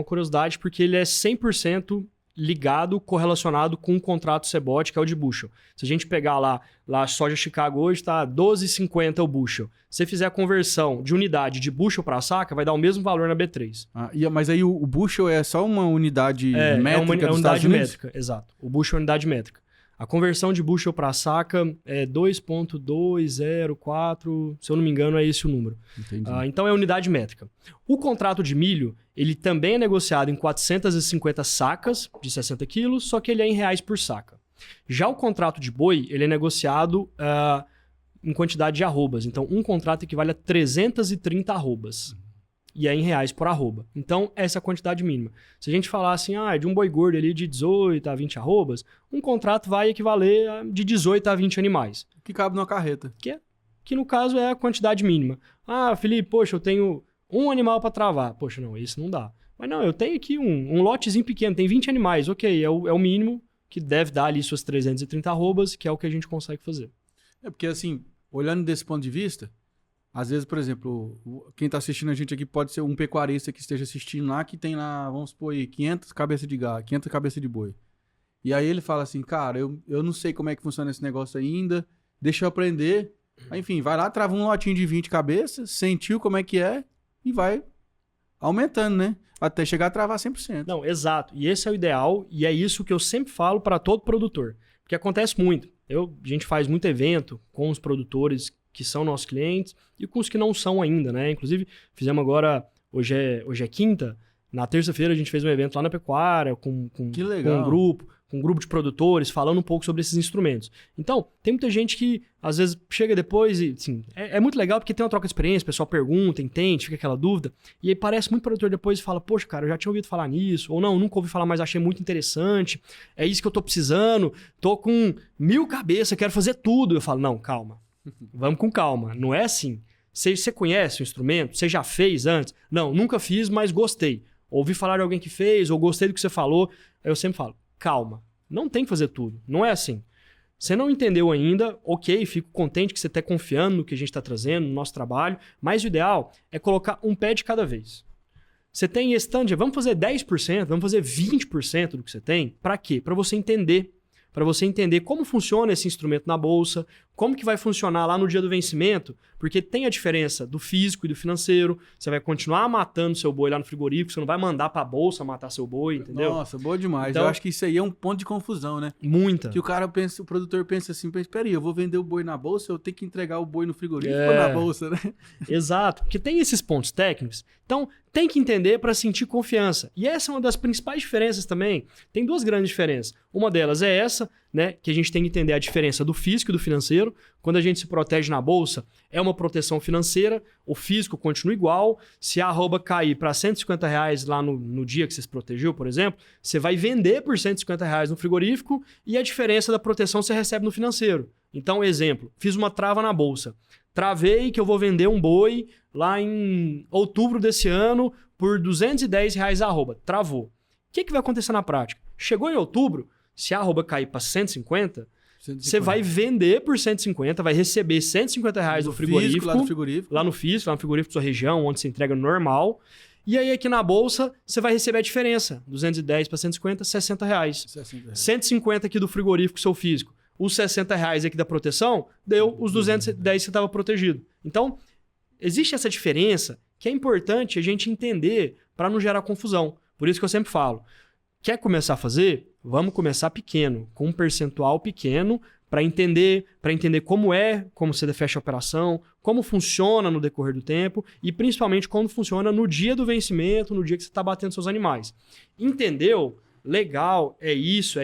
[SPEAKER 2] curiosidade, porque ele é 100% ligado, correlacionado com o contrato CBOT, que é o de bushel. Se a gente pegar lá a soja Chicago hoje está $12,50 o bushel. Se você fizer a conversão de unidade de bushel para saca, vai dar o mesmo valor na B3.
[SPEAKER 1] Mas aí o bushel é só uma unidade métrica dos Estados Unidos?
[SPEAKER 2] Métrica, exato. O bushel é uma unidade métrica. A conversão de bushel para saca é 2,204, se eu não me engano, é esse o número. Então é unidade métrica. O contrato de milho, ele também é negociado em 450 sacas de 60 quilos, só que ele é em reais por saca. Já o contrato de boi, ele é negociado em quantidade de arrobas. Então, um contrato equivale a 330 arrobas. E é em reais por arroba. Então, essa é a quantidade mínima. Se a gente falar assim, de um boi gordo ali de 18 a 20 arrobas, um contrato vai equivaler a de 18 a 20 animais.
[SPEAKER 1] Que cabe numa carreta.
[SPEAKER 2] Que no caso é a quantidade mínima. Felipe, poxa, eu tenho um animal para travar. Poxa, não, esse não dá. Mas não, eu tenho aqui um lotezinho pequeno, tem 20 animais. Ok, é o mínimo que deve dar ali suas 330 arrobas, que é o que a gente consegue fazer.
[SPEAKER 1] Porque assim, olhando desse ponto de vista, às vezes, por exemplo, quem está assistindo a gente aqui pode ser um pecuarista que esteja assistindo lá, que tem lá, vamos supor aí, 500 cabeças de gado, 500 cabeças de boi. E aí ele fala assim, cara, eu não sei como é que funciona esse negócio ainda, deixa eu aprender. Aí, enfim, vai lá, trava um lotinho de 20 cabeças, sentiu como é que é e vai aumentando, né? Até chegar a travar 100%.
[SPEAKER 2] Não, exato. E esse é o ideal e é isso que eu sempre falo para todo produtor. Porque acontece muito. A gente faz muito evento com os produtores que são nossos clientes e com os que não são ainda, né? Inclusive, fizemos agora, hoje é quinta, na terça-feira a gente fez um evento lá na Pecuária com um grupo de produtores, falando um pouco sobre esses instrumentos. Então, tem muita gente que às vezes chega depois e, assim, é muito legal porque tem uma troca de experiência, o pessoal pergunta, entende, fica aquela dúvida, e aí parece muito produtor depois e fala, poxa, cara, eu já tinha ouvido falar nisso, ou não, nunca ouvi falar, mas achei muito interessante, é isso que eu tô precisando, tô com 1000 cabeças, quero fazer tudo. Eu falo, não, calma. Vamos com calma, não é assim. Você conhece o instrumento? Você já fez antes? Não, nunca fiz, mas gostei. Ouvi falar de alguém que fez, ou gostei do que você falou. Eu sempre falo, calma, não tem que fazer tudo. Não é assim. Você não entendeu ainda, ok, fico contente que você está confiando no que a gente está trazendo, no nosso trabalho, mas o ideal é colocar um pé de cada vez. Você tem esse tanto de, vamos fazer 10%, vamos fazer 20% do que você tem. Para quê? Para você entender. Para você entender como funciona esse instrumento na bolsa, como que vai funcionar lá no dia do vencimento, porque tem a diferença do físico e do financeiro. Você vai continuar matando seu boi lá no frigorífico, você não vai mandar para a bolsa matar seu boi, entendeu?
[SPEAKER 1] Nossa, boa demais.
[SPEAKER 2] Então,
[SPEAKER 1] eu acho que isso aí é um ponto de confusão, né?
[SPEAKER 2] Muita.
[SPEAKER 1] Que o produtor pensa assim, espera aí, eu vou vender o boi na bolsa, eu tenho que entregar o boi no frigorífico ou na bolsa, né?
[SPEAKER 2] Exato, porque tem esses pontos técnicos. Então, tem que entender para sentir confiança. E essa é uma das principais diferenças também. Tem duas grandes diferenças. Uma delas é essa, né, que a gente tem que entender a diferença do físico e do financeiro. Quando a gente se protege na bolsa, é uma proteção financeira, o físico continua igual. Se a arroba cair para R$150 lá no dia que você se protegeu, por exemplo, você vai vender por R$150 no frigorífico e a diferença da proteção você recebe no financeiro. Então, exemplo, fiz uma trava na bolsa. Travei que eu vou vender um boi lá em outubro desse ano por R$210 a arroba. Travou. O que vai acontecer na prática? Chegou em outubro, se a arroba cair para 150, você vai vender por 150, vai receber R$150 do frigorífico,
[SPEAKER 1] lá no frigorífico.
[SPEAKER 2] Lá no frigorífico da sua região, onde você entrega normal. E aí aqui na bolsa, você vai receber a diferença. 210 para 150, R$60. 150 aqui do frigorífico, seu físico. Os R$60 aqui da proteção, deu os 210 que você estava protegido. Então, existe essa diferença que é importante a gente entender para não gerar confusão. Por isso que eu sempre falo, quer começar a fazer? Vamos começar pequeno, com um percentual pequeno, para entender como você fecha a operação, como funciona no decorrer do tempo e principalmente como funciona no dia do vencimento, no dia que você está batendo seus animais. Entendeu? Legal, é isso.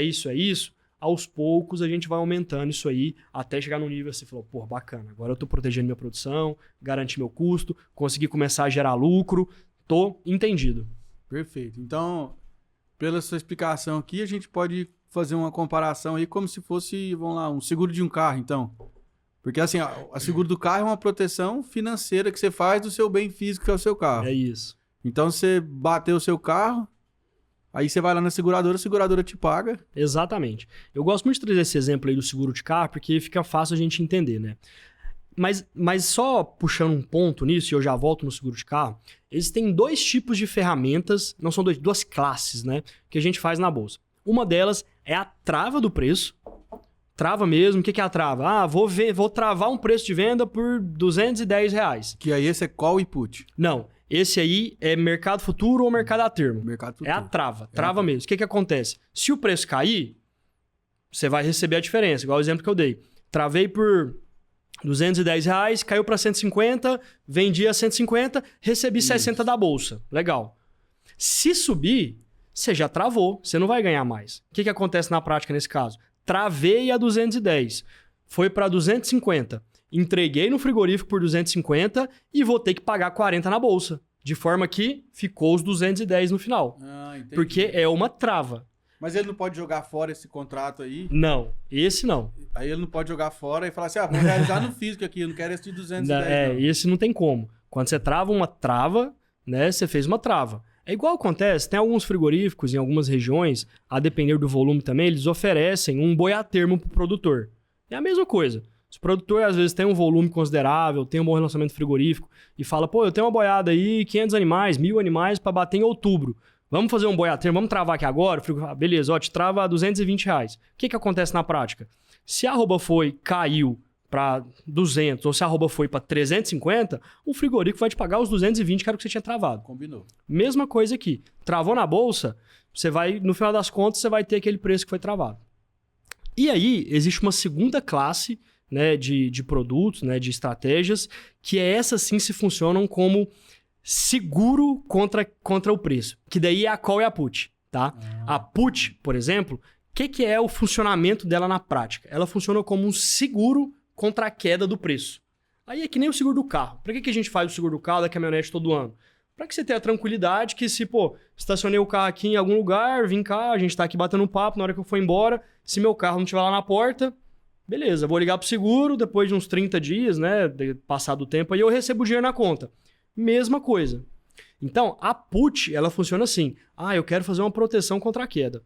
[SPEAKER 2] aos poucos a gente vai aumentando isso aí até chegar num nível assim, falou, pô, bacana, agora eu tô protegendo minha produção, garanti meu custo, consegui começar a gerar lucro, tô entendido.
[SPEAKER 1] Perfeito. Então, pela sua explicação aqui, a gente pode fazer uma comparação aí como se fosse, vamos lá, um seguro de um carro, então. Porque assim, a seguro do carro é uma proteção financeira que você faz do seu bem físico, que é o seu carro.
[SPEAKER 2] É isso.
[SPEAKER 1] Então, você bateu o seu carro, aí você vai lá na seguradora, a seguradora te paga.
[SPEAKER 2] Exatamente. Eu gosto muito de trazer esse exemplo aí do seguro de carro, porque fica fácil a gente entender, né? Mas só puxando um ponto nisso, e eu já volto no seguro de carro, existem 2 tipos de ferramentas, não são 2 classes, né? Que a gente faz na bolsa. Uma delas é a trava do preço. Trava mesmo. O que é a trava? Ah, vou travar um preço de venda por R$210.
[SPEAKER 1] Que aí esse é call e put.
[SPEAKER 2] Não. Esse aí é mercado futuro ou mercado a termo.
[SPEAKER 1] Mercado futuro.
[SPEAKER 2] É a trava. Trava mesmo. O que acontece? Se o preço cair, você vai receber a diferença. Igual o exemplo que eu dei. Travei por R$210, caiu para 150, vendi a 150, recebi 60 da bolsa. Legal. Se subir, você já travou. Você não vai ganhar mais. O que acontece na prática nesse caso? Travei a 210. Foi para 250. Entreguei no frigorífico por 250 e vou ter que pagar 40 na bolsa. De forma que ficou os 210 no final.
[SPEAKER 1] Ah, entendi.
[SPEAKER 2] Porque é uma trava.
[SPEAKER 1] Mas ele não pode jogar fora esse contrato aí?
[SPEAKER 2] Não, esse não.
[SPEAKER 1] Aí ele não pode jogar fora e falar assim, vou realizar no físico aqui, eu não quero esse de 210 não.
[SPEAKER 2] Esse não tem como. Quando você trava uma trava, né, você fez uma trava. É igual acontece, tem alguns frigoríficos em algumas regiões, a depender do volume também, eles oferecem um boi a termo pro produtor. É a mesma coisa. Se o produtor, às vezes, tem um volume considerável, tem um bom relacionamento frigorífico e fala, pô, eu tenho uma boiada aí, 500 animais, 1.000 animais para bater em outubro. Vamos fazer um boi a termo, vamos travar aqui agora? O frigorífico fala, beleza, ó, te trava R$220. O que acontece na prática? Se a arroba caiu para 200 ou se a arroba foi para 350, o frigorífico vai te pagar os 220 que era o que você tinha travado.
[SPEAKER 1] Combinou.
[SPEAKER 2] Mesma coisa aqui. Travou na bolsa, você vai, no final das contas, você vai ter aquele preço que foi travado. E aí, existe uma segunda classe, né, de produtos, né, de estratégias, que essas sim se funcionam como seguro contra o preço. Que daí é a call e a put, tá? A put, por exemplo, o que é o funcionamento dela na prática? Ela funciona como um seguro contra a queda do preço. Aí é que nem o seguro do carro. Para que a gente faz o seguro do carro, da caminhonete todo ano? Para que você tenha a tranquilidade que se, estacionei o carro aqui em algum lugar, vim cá, a gente tá aqui batendo um papo, na hora que eu for embora, se meu carro não estiver lá na porta, beleza, vou ligar pro seguro, depois de uns 30 dias, né, passado o tempo, aí eu recebo o dinheiro na conta. Mesma coisa. Então, a put, ela funciona assim. Eu quero fazer uma proteção contra a queda.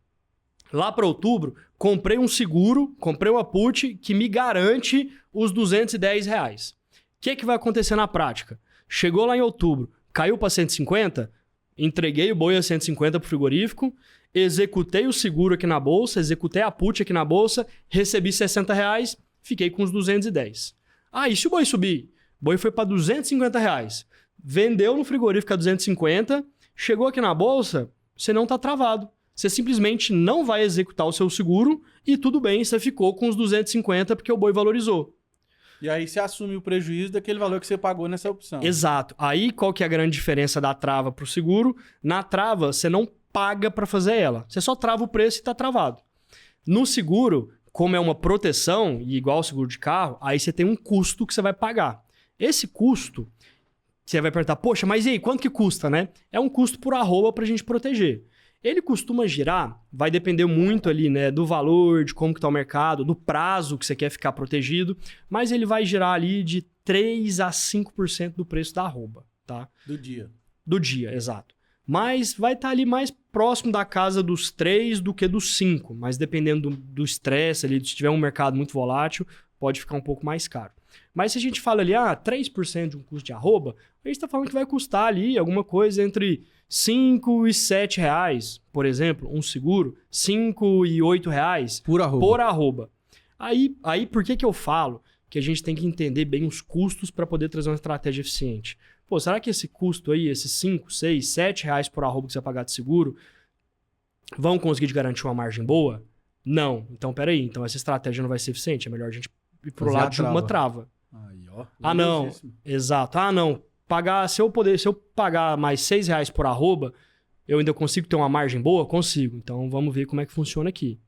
[SPEAKER 2] Lá para outubro, comprei um seguro, comprei uma put que me garante os R$210. O que vai acontecer na prática? Chegou lá em outubro, caiu para 150, entreguei o boi a 150 para o frigorífico, executei o seguro aqui na bolsa, executei a put aqui na bolsa, recebi R$60, fiquei com os 210. E se o boi subir? O boi foi para R$250. Vendeu no frigorífico a 250, chegou aqui na bolsa, você não está travado. Você simplesmente não vai executar o seu seguro e tudo bem, você ficou com os 250 porque o boi valorizou.
[SPEAKER 1] E aí você assume o prejuízo daquele valor que você pagou nessa opção.
[SPEAKER 2] Exato. Aí qual que é a grande diferença da trava para o seguro? Na trava, você não paga para fazer ela. Você só trava o preço e está travado. No seguro, como é uma proteção, e igual o seguro de carro, aí você tem um custo que você vai pagar. Esse custo, você vai perguntar, poxa, mas e aí, quanto que custa, né? É um custo por arroba para a gente proteger. Ele costuma girar, vai depender muito ali, né, do valor, de como que tá o mercado, do prazo que você quer ficar protegido, mas ele vai girar ali de 3 a 5% do preço da arroba, tá?
[SPEAKER 1] Do dia.
[SPEAKER 2] Do dia, exato. Mas vai estar ali mais próximo da casa dos 3 do que dos 5, mas dependendo do estresse ali, se tiver um mercado muito volátil, pode ficar um pouco mais caro. Mas se a gente fala ali, 3% de um custo de arroba, a gente está falando que vai custar ali alguma coisa entre 5 e 7 reais, por exemplo, um seguro, 5 e 8 reais
[SPEAKER 1] por arroba.
[SPEAKER 2] Aí por que eu falo que a gente tem que entender bem os custos para poder trazer uma estratégia eficiente? Será que esse custo aí, esses 5, 6, 7 reais por arroba que você vai pagar de seguro, vão conseguir te garantir uma margem boa? Não. Então, peraí. Então, essa estratégia não vai ser eficiente. É melhor a gente ir pro lado de uma trava.
[SPEAKER 1] Aí, ó.
[SPEAKER 2] Não. Exato. Não. Se eu pagar mais 6 reais por arroba, eu ainda consigo ter uma margem boa? Consigo. Então, vamos ver como é que funciona aqui.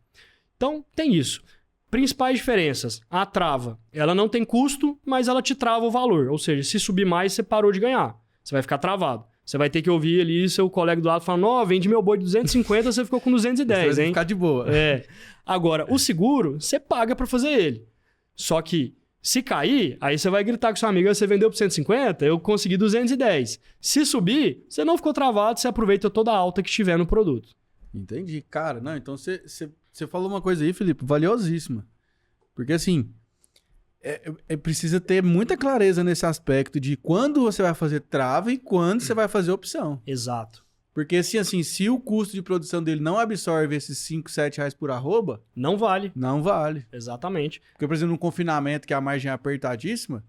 [SPEAKER 2] Então, tem isso. Principais diferenças. A trava, ela não tem custo, mas ela te trava o valor. Ou seja, se subir mais, você parou de ganhar. Você vai ficar travado. Você vai ter que ouvir ali seu colega do lado falando, ó, vende meu boi de 250, você ficou com 210,
[SPEAKER 1] você vai
[SPEAKER 2] hein?
[SPEAKER 1] ficar de boa.
[SPEAKER 2] Agora, o seguro, você paga pra fazer ele. Só que, se cair, aí você vai gritar com seu amigo, você vendeu por 150, eu consegui 210. Se subir, você não ficou travado, você aproveita toda a alta que tiver no produto.
[SPEAKER 1] Entendi. Cara, não, então você falou uma coisa aí, Felipe, valiosíssima. Porque assim, precisa ter muita clareza nesse aspecto de quando você vai fazer trava e quando você vai fazer opção.
[SPEAKER 2] Exato.
[SPEAKER 1] Porque assim, se o custo de produção dele não absorve esses 5, 7 reais por arroba...
[SPEAKER 2] Não vale.
[SPEAKER 1] Não vale.
[SPEAKER 2] Exatamente.
[SPEAKER 1] Porque, por exemplo, num confinamento que a margem é apertadíssima,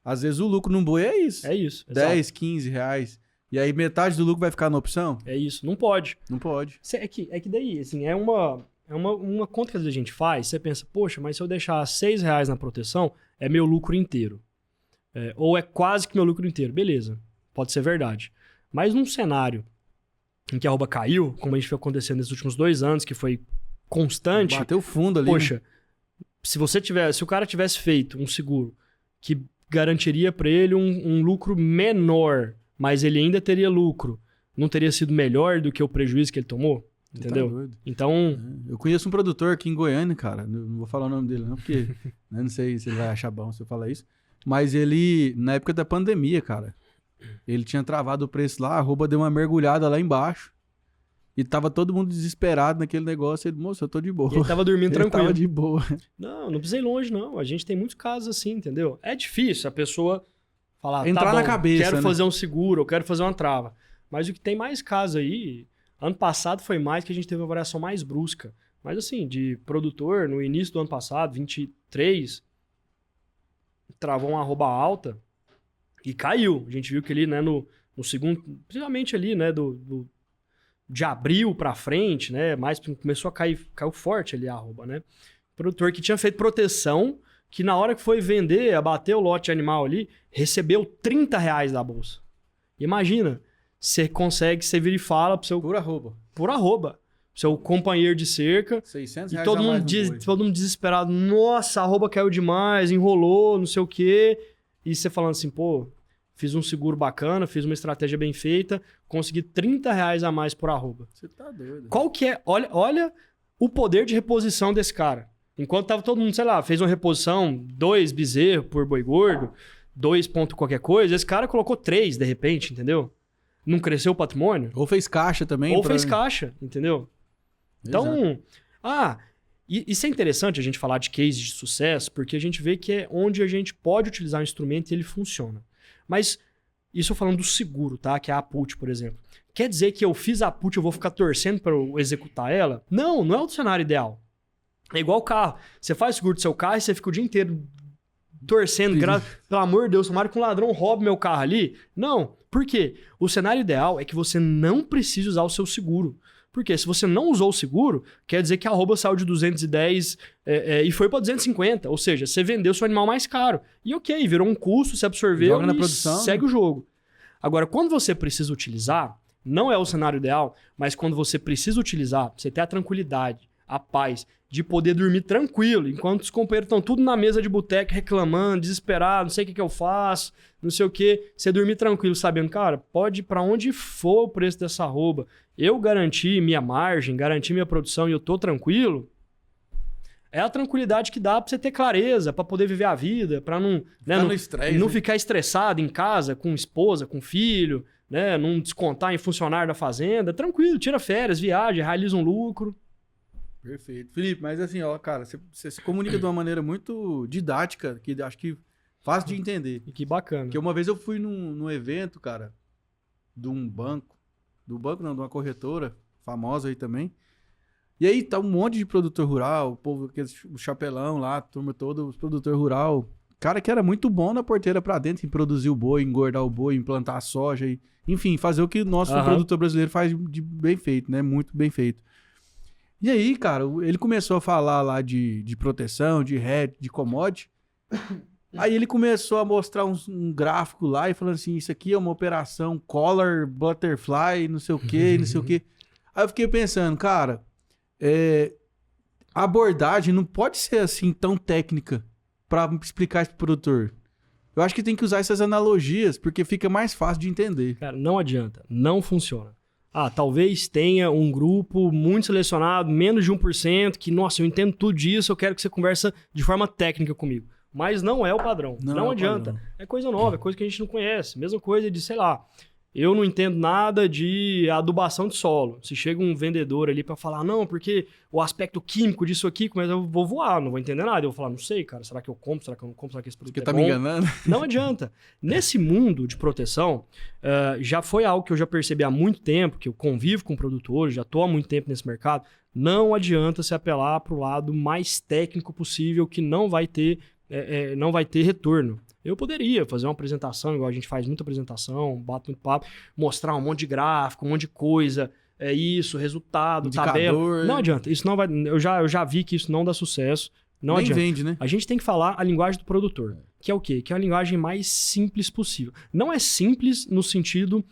[SPEAKER 1] às vezes o lucro num boi é isso.
[SPEAKER 2] É isso.
[SPEAKER 1] 10,
[SPEAKER 2] exato.
[SPEAKER 1] 15 reais. E aí metade do lucro vai ficar na opção?
[SPEAKER 2] É isso. Não pode.
[SPEAKER 1] Não pode.
[SPEAKER 2] É que daí, assim, é uma conta que a gente faz, você pensa, poxa, mas se eu deixar 6 reais na proteção, é meu lucro inteiro. Ou é quase que meu lucro inteiro. Beleza. Pode ser verdade. Mas num cenário em que a arroba caiu, como a gente foi acontecendo nesses últimos 2 anos, que foi constante.
[SPEAKER 1] Bateu fundo ali.
[SPEAKER 2] Poxa, né? Se o cara tivesse feito um seguro que garantiria para ele um lucro menor, mas ele ainda teria lucro, não teria sido melhor do que o prejuízo que ele tomou? Entendeu?
[SPEAKER 1] Tá doido.
[SPEAKER 2] Então.
[SPEAKER 1] Eu conheço um produtor aqui em Goiânia, cara. Não vou falar o nome dele, não, porque né, não sei se ele vai achar bom se eu falar isso. Mas ele, na época da pandemia, cara, ele tinha travado o preço lá, a arroba deu uma mergulhada lá embaixo. E tava todo mundo desesperado naquele negócio. Ele, moço, eu tô de boa.
[SPEAKER 2] E ele tava dormindo tranquilo.
[SPEAKER 1] Ele tava de boa.
[SPEAKER 2] Não precisa ir longe, não. A gente tem muitos casos assim, entendeu? É difícil a pessoa falar,
[SPEAKER 1] entrar
[SPEAKER 2] tá bom,
[SPEAKER 1] na cabeça,
[SPEAKER 2] quero
[SPEAKER 1] né?
[SPEAKER 2] fazer um seguro, eu quero fazer uma trava. Mas o que tem mais casos aí, ano passado foi mais que a gente teve uma variação mais brusca. Mas assim, de produtor, no início do ano passado, 23, travou uma arroba alta e caiu. A gente viu que ali, né, no segundo, principalmente ali, né, de abril pra frente, né, mais começou a cair, caiu forte ali a arroba, né. Produtor que tinha feito proteção, que na hora que foi vender, abater o lote animal ali, recebeu 30 reais da bolsa. Imagina, você consegue, você vira e fala pro seu...
[SPEAKER 1] Por arroba.
[SPEAKER 2] Por arroba. Seu companheiro de cerca.
[SPEAKER 1] 600
[SPEAKER 2] e
[SPEAKER 1] reais
[SPEAKER 2] todo
[SPEAKER 1] a mais
[SPEAKER 2] mundo,
[SPEAKER 1] no boi.
[SPEAKER 2] todo mundo desesperado. Nossa, a arroba caiu demais, enrolou, não sei o quê. E você falando assim, pô, fiz um seguro bacana, fiz uma estratégia bem feita, consegui 30 reais a mais por arroba.
[SPEAKER 1] Você tá doido.
[SPEAKER 2] Qual que é? Olha o poder de reposição desse cara. Enquanto tava todo mundo, sei lá, fez uma reposição, 2 bezerros por boi gordo, 2 ponto qualquer coisa, esse cara colocou 3 de repente, entendeu? Não cresceu o patrimônio?
[SPEAKER 1] Ou fez caixa também.
[SPEAKER 2] Ou fez caixa, entendeu? Então,
[SPEAKER 1] exato.
[SPEAKER 2] Isso é interessante a gente falar de case de sucesso, porque a gente vê que é onde a gente pode utilizar um instrumento e ele funciona. Mas isso eu falando do seguro, tá? Que é a put, por exemplo. Quer dizer que eu fiz a put, eu vou ficar torcendo para eu executar ela? Não, não é o cenário ideal. É igual o carro. Você faz seguro do seu carro e você fica o dia inteiro torcendo, pelo amor de Deus, tomara que um ladrão roube meu carro ali. Não. Por quê? O cenário ideal é que você não precise usar o seu seguro. Porque se você não usou o seguro, quer dizer que a arroba saiu de 210 e foi para 250. Ou seja, você vendeu seu animal mais caro. E ok, virou um custo, você absorveu
[SPEAKER 1] joga na produção,
[SPEAKER 2] segue o jogo. Agora, quando você precisa utilizar, não é o cenário ideal, mas quando você precisa utilizar, você ter a tranquilidade, a paz de poder dormir tranquilo, enquanto os companheiros estão tudo na mesa de boteco reclamando, desesperado, não sei o que eu faço, não sei o que, você dormir tranquilo, sabendo, cara, pode ir pra onde for o preço dessa arroba, eu garanti minha margem, garanti minha produção e eu tô tranquilo, é a tranquilidade que dá pra você ter clareza, pra poder viver a vida, pra não, né, não ficar estressado em casa, com esposa, com filho, né, não descontar em funcionário da fazenda, tranquilo, tira férias, viaja, realiza um lucro.
[SPEAKER 1] Perfeito. Felipe, mas assim, ó, cara, você se comunica de uma maneira muito didática, que acho que fácil de entender.
[SPEAKER 2] E que bacana.
[SPEAKER 1] Porque uma vez eu fui num evento, cara, de um banco, de uma corretora, famosa aí também. E aí tá um monte de produtor rural, o povo, o chapelão lá, a turma toda, os produtor rural. Cara que era muito bom na porteira pra dentro, em produzir o boi, engordar o boi, implantar a soja, e, enfim, fazer o que o nosso produtor brasileiro faz de bem feito, né? Muito bem feito. E aí, cara, ele começou a falar lá de proteção, de hedge, de commodity. Aí ele começou a mostrar um gráfico lá e falando assim, isso aqui é uma operação collar, butterfly, não sei o quê, não sei o quê. Aí eu fiquei pensando, cara, a abordagem não pode ser assim tão técnica pra explicar isso pro produtor. Eu acho que tem que usar essas analogias, porque fica mais fácil de entender.
[SPEAKER 2] Cara, não adianta. Não funciona. Talvez tenha um grupo muito selecionado, menos de 1%, que, nossa, eu entendo tudo disso, eu quero que você conversa de forma técnica comigo. Mas não é o padrão. Não adianta.
[SPEAKER 1] Padrão.
[SPEAKER 2] É coisa nova, é coisa que a gente não conhece. Mesma coisa de, sei lá, eu não entendo nada de adubação de solo. Se chega um vendedor ali pra falar, não, porque o aspecto químico disso aqui, mas eu vou voar, não vou entender nada. Eu vou falar, não sei, cara, será que eu compro? Será que eu não compro? Será que esse produto
[SPEAKER 1] Porque
[SPEAKER 2] é
[SPEAKER 1] tá
[SPEAKER 2] bom?
[SPEAKER 1] me enganando.
[SPEAKER 2] Não adianta. Nesse mundo de proteção, já foi algo que eu já percebi há muito tempo, que eu convivo com produtores, já estou há muito tempo nesse mercado. Não adianta se apelar para o lado mais técnico possível, que não vai ter retorno. Eu poderia fazer uma apresentação, igual a gente faz muita apresentação, bato muito papo, mostrar um monte de gráfico, um monte de coisa, isso, resultado,
[SPEAKER 1] Indicador.
[SPEAKER 2] tabela. Não adianta. Isso não vai. Eu já vi que isso não dá sucesso. Não
[SPEAKER 1] Nem
[SPEAKER 2] adianta.
[SPEAKER 1] vende, né?
[SPEAKER 2] A gente tem que falar a linguagem do produtor. Que é o quê? Que é a linguagem mais simples possível. Não é simples no sentido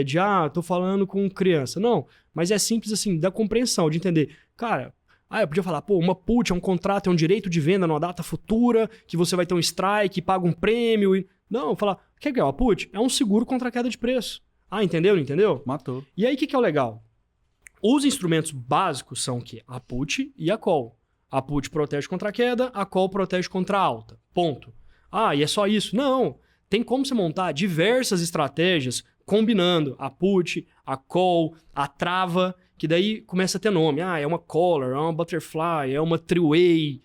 [SPEAKER 2] de, tô falando com criança. Não, mas é simples assim, da compreensão, de entender. Cara, eu podia falar, uma put é um contrato, é um direito de venda numa data futura, que você vai ter um strike, paga um prêmio. Não, falar, o que é uma put? É um seguro contra a queda de preço. Entendeu? Entendeu?
[SPEAKER 1] Matou.
[SPEAKER 2] E aí, o que é o legal? Os instrumentos básicos são o quê? A put e a call. A put protege contra a queda, a call protege contra a alta. Ponto. E é só isso? Não. Tem como você montar diversas estratégias combinando a put, a call, a trava, que daí começa a ter nome. É uma collar, é uma butterfly, é uma three-way,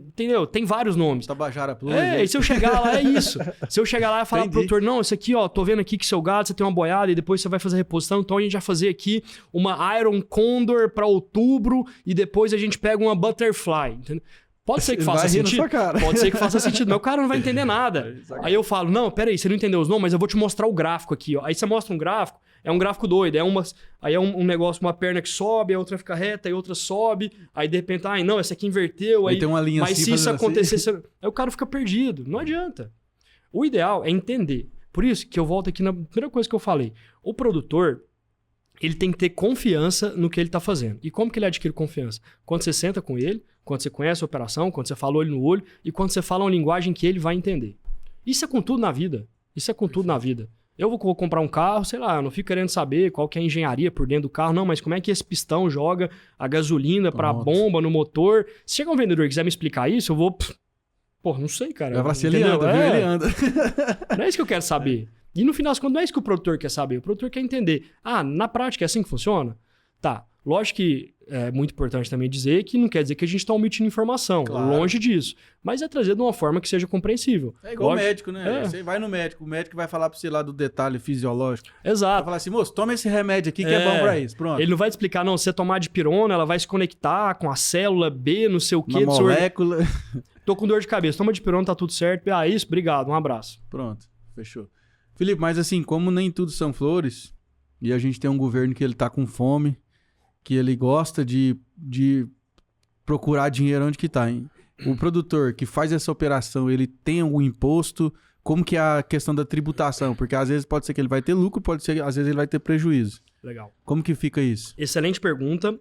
[SPEAKER 2] entendeu? Tem vários nomes.
[SPEAKER 1] Tabajara Plus.
[SPEAKER 2] E se eu chegar lá, é isso. Se eu chegar lá e falar pro
[SPEAKER 1] Entendi.
[SPEAKER 2] produtor, não, isso aqui, tô vendo aqui que seu gado, você tem uma boiada e depois você vai fazer a reposição, então a gente vai fazer aqui uma Iron Condor para outubro e depois a gente pega uma Butterfly, entendeu? Pode ser que faça
[SPEAKER 1] Vai rir na
[SPEAKER 2] sentido.
[SPEAKER 1] sua cara.
[SPEAKER 2] Pode ser que faça sentido, mas o cara não vai entender nada. Aí eu falo, não, peraí, você não entendeu os nomes, mas eu vou te mostrar o gráfico aqui, ó. Aí você mostra um gráfico, é um gráfico doido, aí é um negócio, uma perna que sobe, a outra fica reta, aí outra sobe, aí de repente, não, essa aqui inverteu, aí
[SPEAKER 1] tem uma linha
[SPEAKER 2] mas
[SPEAKER 1] assim,
[SPEAKER 2] se isso
[SPEAKER 1] fazendo
[SPEAKER 2] acontecer, aí o cara fica perdido, não adianta. O ideal é entender. Por isso que eu volto aqui na primeira coisa que eu falei. O produtor, ele tem que ter confiança no que ele está fazendo. E como que ele adquire confiança? Quando você senta com ele, quando você conhece a operação, quando você fala olho no olho e quando você fala uma linguagem que ele vai entender. Isso é com tudo na vida. Isso é com tudo na vida. Eu vou comprar um carro, sei lá, eu não fico querendo saber qual que é a engenharia por dentro do carro, não, mas como é que esse pistão joga a gasolina para a bomba no motor. Se chegar um vendedor e quiser me explicar isso, eu vou... não sei, cara.
[SPEAKER 1] Vai falar assim, ele anda, viu? Ele anda.
[SPEAKER 2] Não é isso que eu quero saber. E no final das contas, não é isso que o produtor quer saber. O produtor quer entender. Na prática é assim que funciona? Tá. Lógico que é muito importante também dizer que não quer dizer que a gente está omitindo informação.
[SPEAKER 1] Claro.
[SPEAKER 2] Longe disso. Mas é trazer de uma forma que seja compreensível.
[SPEAKER 1] É igual o
[SPEAKER 2] Lógico.
[SPEAKER 1] médico, né?
[SPEAKER 2] É.
[SPEAKER 1] Você vai no médico, o médico vai falar pra você lá do detalhe fisiológico. Vai
[SPEAKER 2] Exato.
[SPEAKER 1] falar assim, moço, toma esse remédio aqui que é bom pra isso. Pronto.
[SPEAKER 2] Ele não vai te explicar, não, se você tomar dipirona, ela vai se conectar com a célula B, não sei o quê.
[SPEAKER 1] Uma molécula.
[SPEAKER 2] Tô com dor de cabeça, toma dipirona, tá tudo certo. Isso, obrigado, um abraço.
[SPEAKER 1] Pronto, fechou. Felipe, mas assim, como nem tudo são flores, e a gente tem um governo que ele tá com fome, que ele gosta de procurar dinheiro onde que tá, hein? O produtor que faz essa operação, ele tem algum imposto? Como que é a questão da tributação? Porque às vezes pode ser que ele vai ter lucro, pode ser que às vezes ele vai ter prejuízo.
[SPEAKER 2] Legal.
[SPEAKER 1] Como que fica isso?
[SPEAKER 2] Excelente pergunta,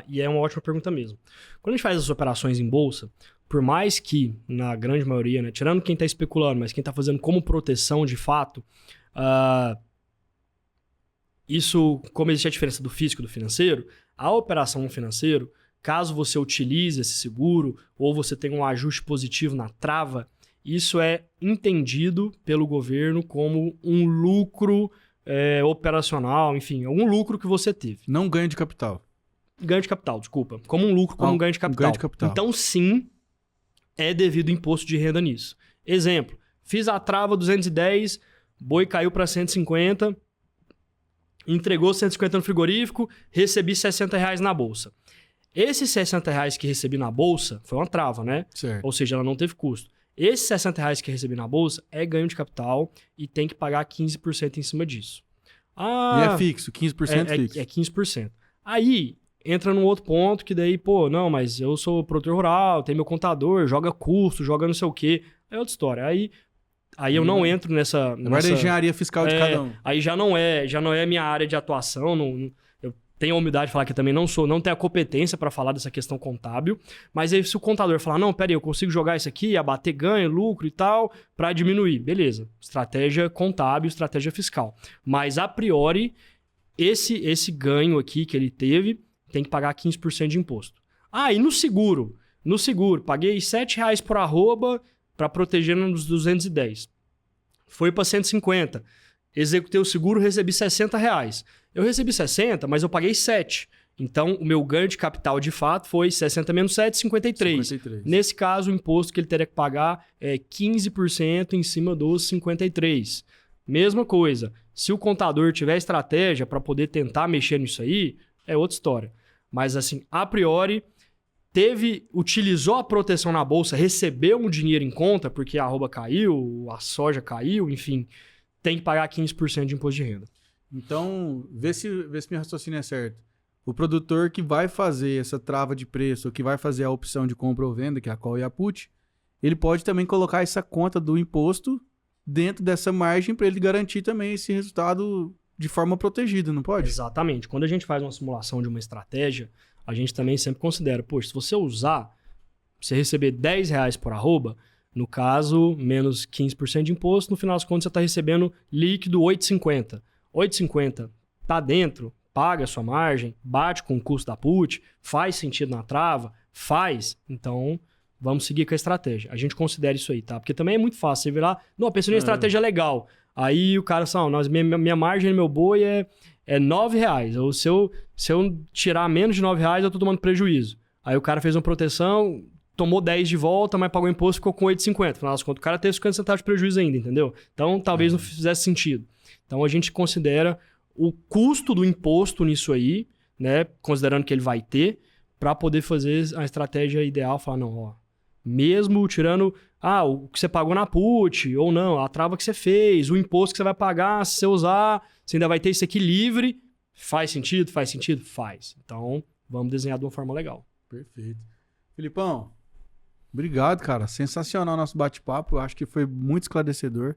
[SPEAKER 2] e é uma ótima pergunta mesmo. Quando a gente faz as operações em bolsa, por mais que, na grande maioria, né, tirando quem está especulando, mas quem está fazendo como proteção de fato, isso, como existe a diferença do físico e do financeiro, a operação no financeiro, caso você utilize esse seguro ou você tenha um ajuste positivo na trava, isso é entendido pelo governo como um lucro operacional, enfim, algum lucro que você teve.
[SPEAKER 1] Não ganho de capital.
[SPEAKER 2] Ganho de capital, desculpa. Como um lucro, como um ganho de capital.
[SPEAKER 1] Ganho de capital.
[SPEAKER 2] Então, sim, é devido imposto de renda nisso. Exemplo, fiz a trava 210, boi caiu para 150, entregou 150 no frigorífico, recebi R$60 na bolsa. Esses R$60 que recebi na bolsa, foi uma trava, né?
[SPEAKER 1] Certo.
[SPEAKER 2] Ou seja, ela não teve custo. Esses R$60 que recebi na bolsa é ganho de capital e tem que pagar 15% em cima disso.
[SPEAKER 1] E é fixo, 15% fixo.
[SPEAKER 2] É 15%. Aí entra num outro ponto que daí, não, mas eu sou produtor rural, tem meu contador, joga custo, joga não sei o quê. É outra história. Aí eu não entro nessa...
[SPEAKER 1] Agora é a engenharia fiscal de cada um.
[SPEAKER 2] Aí já não é a minha área de atuação. tenho a humildade de falar que eu também não tenho a competência para falar dessa questão contábil, mas aí se o contador falar, não, peraí, eu consigo jogar isso aqui, abater ganho, lucro e tal, para diminuir, beleza. Estratégia contábil, estratégia fiscal. Mas a priori, esse ganho aqui que ele teve, tem que pagar 15% de imposto. Ah, e no seguro? No seguro, paguei R$7 por arroba para proteger nos 210. Foi para 150. Executei o seguro, recebi R$60. Eu recebi 60, mas eu paguei 7. Então, o meu ganho de capital, de fato, foi 60 menos 7, 53. Nesse caso, o imposto que ele teria que pagar é 15% em cima dos 53. Mesma coisa. Se o contador tiver estratégia para poder tentar mexer nisso aí, é outra história. Mas, assim, a priori, utilizou a proteção na bolsa, recebeu um dinheiro em conta, porque a arroba caiu, a soja caiu, enfim, tem que pagar 15% de imposto de renda.
[SPEAKER 1] Então, vê se meu raciocínio é certo. O produtor que vai fazer essa trava de preço, ou que vai fazer a opção de compra ou venda, que é a call e a put, ele pode também colocar essa conta do imposto dentro dessa margem para ele garantir também esse resultado de forma protegida, não pode?
[SPEAKER 2] Exatamente. Quando a gente faz uma simulação de uma estratégia, a gente também sempre considera, poxa, se você você receber R$10 por arroba, no caso, menos 15% de imposto, no final das contas você está recebendo líquido 8,50. 8,50 tá dentro, paga a sua margem, bate com o custo da put, faz sentido na trava, faz, então vamos seguir com a estratégia. A gente considera isso aí, tá? Porque também é muito fácil você virar, não, pensei numa estratégia legal. Aí o cara fala, minha margem no meu boi é R$9. Ou se eu tirar menos de R$9, eu tô tomando prejuízo. Aí o cara fez uma proteção, tomou 10 de volta, mas pagou imposto e ficou com 8,50. Afinal das contas, o cara teve 50 centavos de prejuízo ainda, entendeu? Então talvez não fizesse sentido. Então a gente considera o custo do imposto nisso aí, né? Considerando que ele vai ter, para poder fazer a estratégia ideal, falar, não, ó, mesmo tirando o que você pagou na put, ou não, a trava que você fez, o imposto que você vai pagar, se você usar, você ainda vai ter isso aqui livre. Faz sentido? Faz sentido? Faz. Então, vamos desenhar de uma forma legal.
[SPEAKER 1] Perfeito. Filipão, obrigado, cara. Sensacional o nosso bate-papo. Eu acho que foi muito esclarecedor.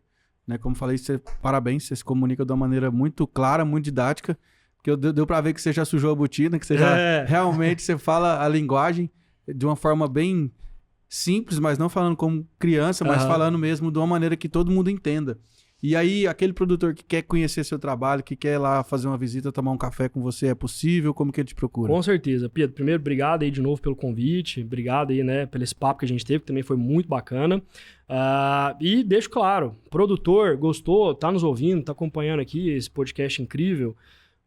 [SPEAKER 1] Né? Como falei, parabéns, você se comunica de uma maneira muito clara, muito didática. Porque deu pra ver que você já sujou a botina, que você já realmente você fala a linguagem de uma forma bem simples, mas não falando como criança, mas falando mesmo de uma maneira que todo mundo entenda. E aí, aquele produtor que quer conhecer seu trabalho, que quer lá fazer uma visita, tomar um café com você, é possível? Como que ele te procura?
[SPEAKER 2] Com certeza. Pedro, primeiro, obrigado aí de novo pelo convite, obrigado aí, né, pelo esse papo que a gente teve, que também foi muito bacana. E deixo claro, produtor, gostou, tá nos ouvindo, tá acompanhando aqui esse podcast incrível,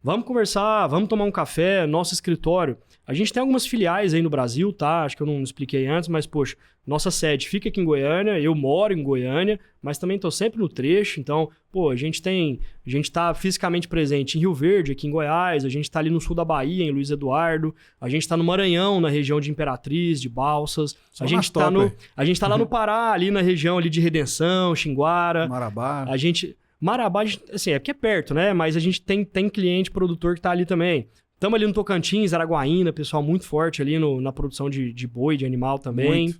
[SPEAKER 2] vamos conversar, vamos tomar um café, nosso escritório. A gente tem algumas filiais aí no Brasil, tá? Acho que eu não expliquei antes, mas, poxa, nossa sede fica aqui em Goiânia, eu moro em Goiânia, mas também tô sempre no trecho, então, pô, a gente tá fisicamente presente em Rio Verde, aqui em Goiás, a gente tá ali no sul da Bahia, em Luiz Eduardo, a gente tá no Maranhão, na região de Imperatriz, de Balsas, a gente tá lá no Pará, ali na região ali de Redenção, Xinguara. Marabá, assim, é porque é perto, né? Mas a gente tem cliente, produtor que tá ali também. Estamos ali no Tocantins, Araguaína, pessoal muito forte ali na produção de boi, de animal também.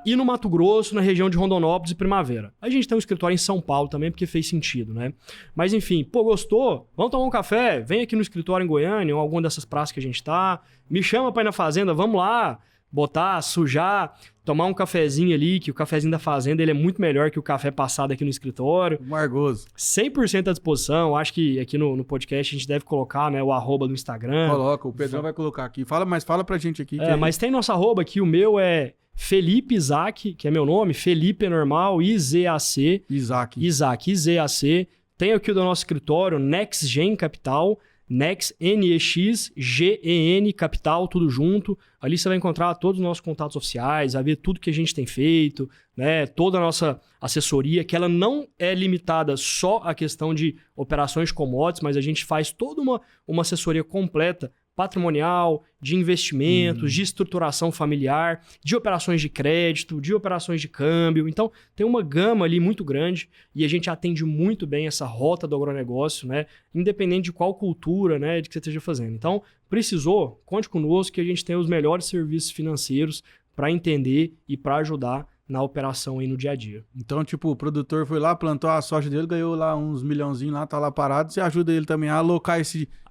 [SPEAKER 2] E no Mato Grosso, na região de Rondonópolis e Primavera. A gente tem um escritório em São Paulo também, porque fez sentido, né? Mas enfim, pô, gostou? Vamos tomar um café? Vem aqui no escritório em Goiânia, ou alguma dessas praças que a gente tá. Me chama pra ir na fazenda, vamos lá. Botar, sujar, tomar um cafezinho ali, que o cafezinho da fazenda ele é muito melhor que o café passado aqui no escritório.
[SPEAKER 1] Margoso.
[SPEAKER 2] 100% à disposição. Acho que aqui no podcast a gente deve colocar, né, o arroba do Instagram.
[SPEAKER 1] Coloca, o Pedrão vai colocar aqui. Fala pra gente aqui.
[SPEAKER 2] Mas tem nosso arroba aqui, o meu é Felipe Isaac, que é meu nome, Felipe é normal, IZAC. Isaac, IZAC. Tem aqui o do nosso escritório, NexGen Capital. Nex, N-E-X, G-E-N, Capital, tudo junto. Ali você vai encontrar todos os nossos contatos oficiais, vai ver tudo que a gente tem feito, né? Toda a nossa assessoria, que ela não é limitada só à questão de operações de commodities, mas a gente faz toda uma assessoria completa, patrimonial, de investimentos, de estruturação familiar, de operações de crédito, de operações de câmbio. Então, tem uma gama ali muito grande e a gente atende muito bem essa rota do agronegócio, né? Independente de qual cultura, né, de que você esteja fazendo. Então, precisou, conte conosco que a gente tem os melhores serviços financeiros para entender e para ajudar na operação aí no dia a dia.
[SPEAKER 1] Então, tipo, o produtor foi lá, plantou a soja dele, ganhou lá uns milhãozinhos lá, tá lá parado, você ajuda ele também a alocar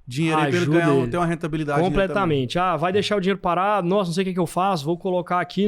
[SPEAKER 1] dinheiro aí pra ele
[SPEAKER 2] Ajuda
[SPEAKER 1] ganhar,
[SPEAKER 2] ele.
[SPEAKER 1] ter uma rentabilidade.
[SPEAKER 2] Completamente. Ah, vai deixar o dinheiro parado? Nossa, não sei o que eu faço, vou colocar aqui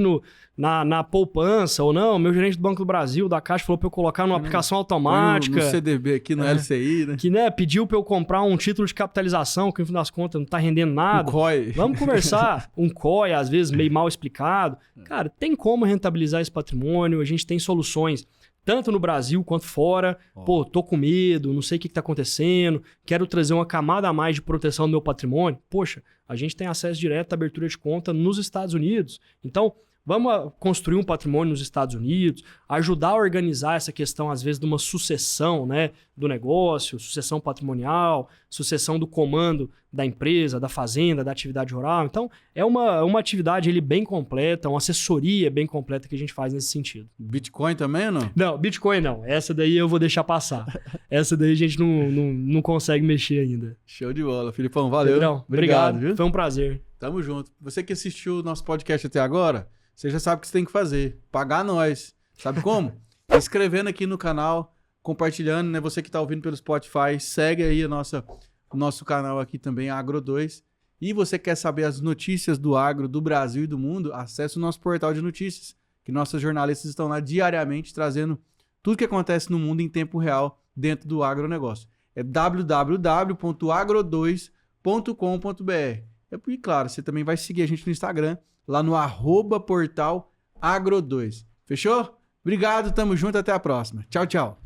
[SPEAKER 2] na poupança ou não. Meu gerente do Banco do Brasil, da Caixa, falou pra eu colocar numa aplicação automática.
[SPEAKER 1] No CDB aqui, no LCI, né?
[SPEAKER 2] Que, né, pediu pra eu comprar um título de capitalização, que no fim das contas não tá rendendo nada.
[SPEAKER 1] Um COI.
[SPEAKER 2] Vamos conversar. Um COI, às vezes, meio mal explicado. Cara, tem como rentabilizar esse patrimônio, a gente tem soluções. Tanto no Brasil quanto fora. Pô, tô com medo, não sei o que tá acontecendo, quero trazer uma camada a mais de proteção do meu patrimônio. Poxa, a gente tem acesso direto à abertura de conta nos Estados Unidos. Então, vamos construir um patrimônio nos Estados Unidos, ajudar a organizar essa questão, às vezes, de uma sucessão, né, do negócio, sucessão patrimonial, sucessão do comando da empresa, da fazenda, da atividade rural. Então, é uma atividade ali bem completa, uma assessoria bem completa que a gente faz nesse sentido.
[SPEAKER 1] Bitcoin também ou não?
[SPEAKER 2] Não, Bitcoin não. Essa daí eu vou deixar passar. Essa daí a gente não consegue mexer ainda.
[SPEAKER 1] Show de bola, Filipão. Valeu.
[SPEAKER 2] Pedrão,
[SPEAKER 1] Obrigado, viu?
[SPEAKER 2] Foi um prazer.
[SPEAKER 1] Tamo junto. Você que assistiu o nosso podcast até agora, você já sabe o que você tem que fazer. Pagar nós. Sabe como? Inscrevendo aqui no canal, compartilhando, né? Você que tá ouvindo pelo Spotify, segue aí o nosso canal aqui também, Agro2. E você quer saber as notícias do agro, do Brasil e do mundo, acesse o nosso portal de notícias, que nossos jornalistas estão lá diariamente trazendo tudo que acontece no mundo em tempo real dentro do agronegócio. É www.agro2.com.br. E claro, você também vai seguir a gente no Instagram, lá no @portal Agro2. Fechou? Obrigado, tamo junto, até a próxima. Tchau, tchau.